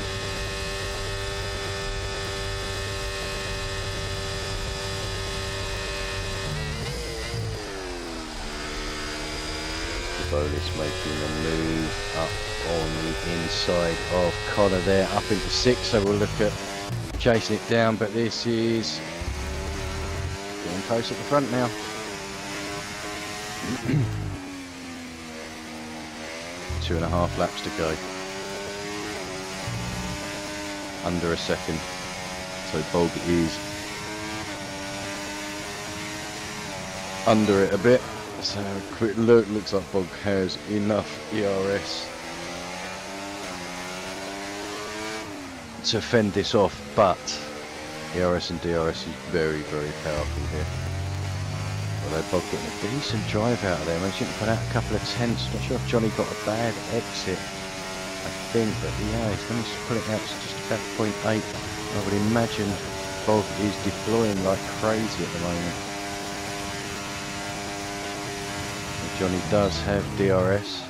Bolis making a move up on the inside of Connor there, up into 6th, so we'll look at chasing it down, but this is getting close at the front now. Two and a half laps to go. Under a second. So Bog is under it a bit. So a quick look, looks like Bog has enough ERS to fend this off, but ERS and DRS is very, very powerful here. Although Bog getting a decent drive out of there, managing to put out a couple of tenths. Not sure if Johnny got a bad exit, I think, but yeah, he's managed to put it out to just about 0.8. I would imagine Bog is deploying like crazy at the moment. Johnny does have DRS.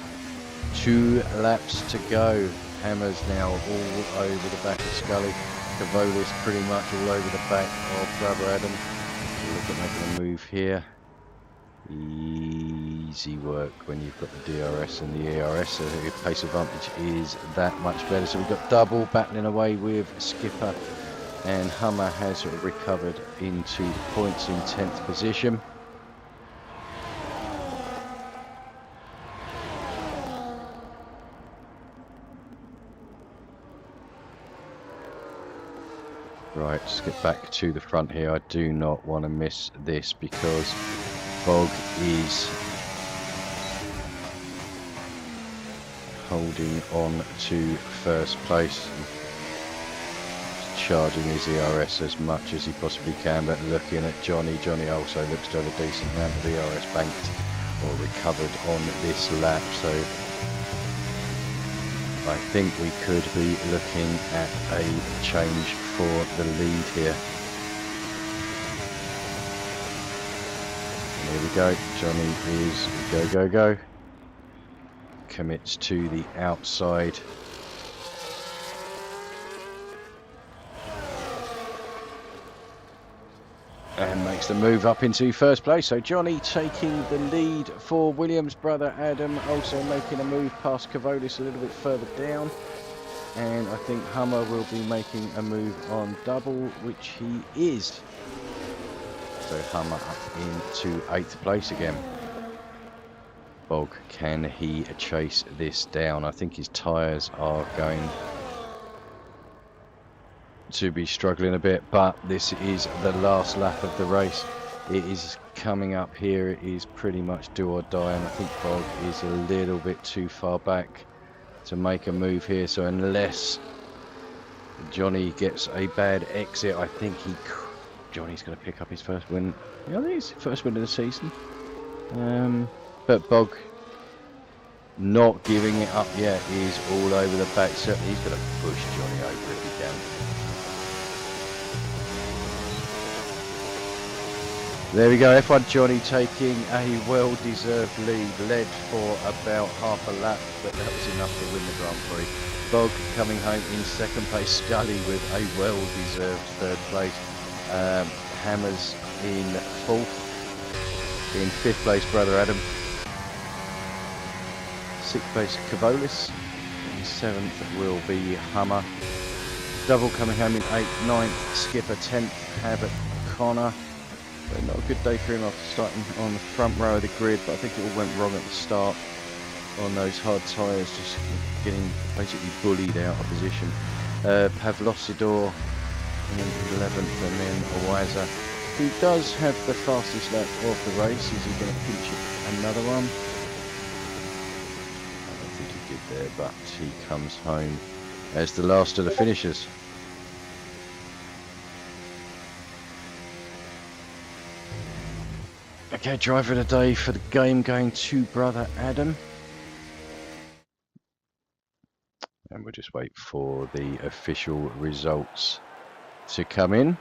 2 laps to go. Hammer's now all over the back of Scully. Cavolis pretty much all over the back of Brother Adam. We'll look at making a move here. Easy work when you've got the DRS and the ERS, so your pace advantage is that much better. So we've got double battling away with Skipper, and Hummer has recovered into the points in 10th position. Right, let's get back to the front here. I do not want to miss this because Bog is holding on to 1st place, charging his ERS as much as he possibly can, but looking at Johnny also looks to have a decent amount of ERS banked or recovered on this lap, so I think we could be looking at a change for the lead here. And here we go, Johnny is go. Commits to the outside. And makes the move up into 1st place. So Johnny taking the lead for Williams. Brother Adam also making a move past Cavolis a little bit further down. And I think Hummer will be making a move on double, which he is. So Hummer up into 8th place again. Bog, can he chase this down? I think his tyres are going to be struggling a bit, but this is the last lap of the race. It is coming up here. It is pretty much do or die, and I think Bog is a little bit too far back to make a move here. So unless Johnny gets a bad exit, I think Johnny's going to pick up his first win. Yeah, I think it's his first win of the season. But Bog not giving it up yet. He's all over the back. Certainly he's going to push Johnny over if he can. There we go, F1 Johnny taking a well-deserved lead, led for about half a lap, but that was enough to win the Grand Prix. Bog coming home in second place, Scully with a well-deserved third place. Hammers in fourth. In fifth place, Brother Adam. Sixth place, Cavolis. In seventh will be Hummer. Double coming home in eighth, ninth, Skipper 10th, Habit, Connor. So not a good day for him after starting on the front row of the grid, but I think it all went wrong at the start on those hard tyres, just getting basically bullied out of position. Pavlosidor in 11th, and then Owaza, who does have the fastest lap of the race. Is he going to pinch it another one? I don't think he did there, but he comes home as the last of the finishers. Okay, driver of the day for the game going to Brother Adam. And we'll just wait for the official results to come in.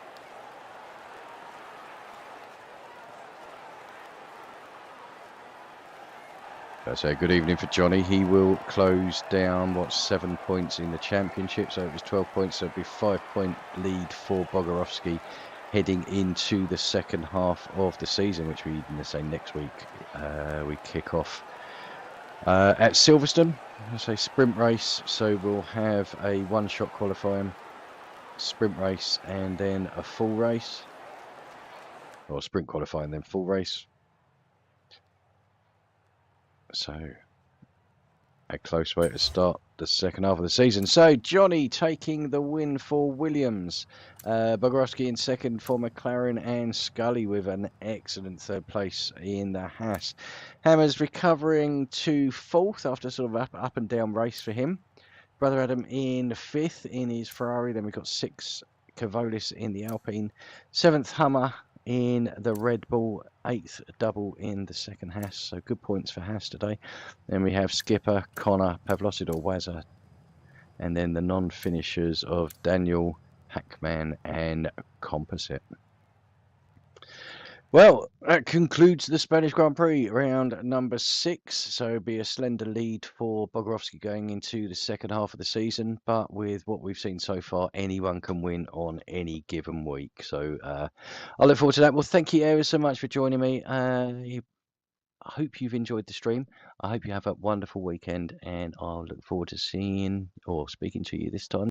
So good evening for Johnny. He will close down, 7 points in the championship. So it was 12 points, so it'll be 5-point lead for Bogorovsky heading into the second half of the season, which we say next week we kick off at Silverstone. I say sprint race, so we'll have a one-shot qualifying, sprint race, and then a full race, or sprint qualifying then full race. So a close way to start the second half of the season. So Johnny taking the win for Williams, Bogorovsky in second for McLaren, and Scully with an excellent third place in the Haas. Hammers recovering to fourth after sort of up and down race for him. Brother Adam in fifth in his Ferrari. Then we've got sixth Cavolis in the Alpine, seventh Hummer in the Red Bull, eighth double in the second Haas. So good points for Haas today. Then we have Skipper, Connor, Pavlosidor, Wazza, and then the non-finishers of Daniel, Hackman, and Composite. Well, that concludes the Spanish Grand Prix round number 6. So it'll be a slender lead for Bogorovsky going into the second half of the season. But with what we've seen so far, anyone can win on any given week. So I look forward to that. Well, thank you ever so much for joining me. I hope you've enjoyed the stream. I hope you have a wonderful weekend, and I'll look forward to seeing or speaking to you this time.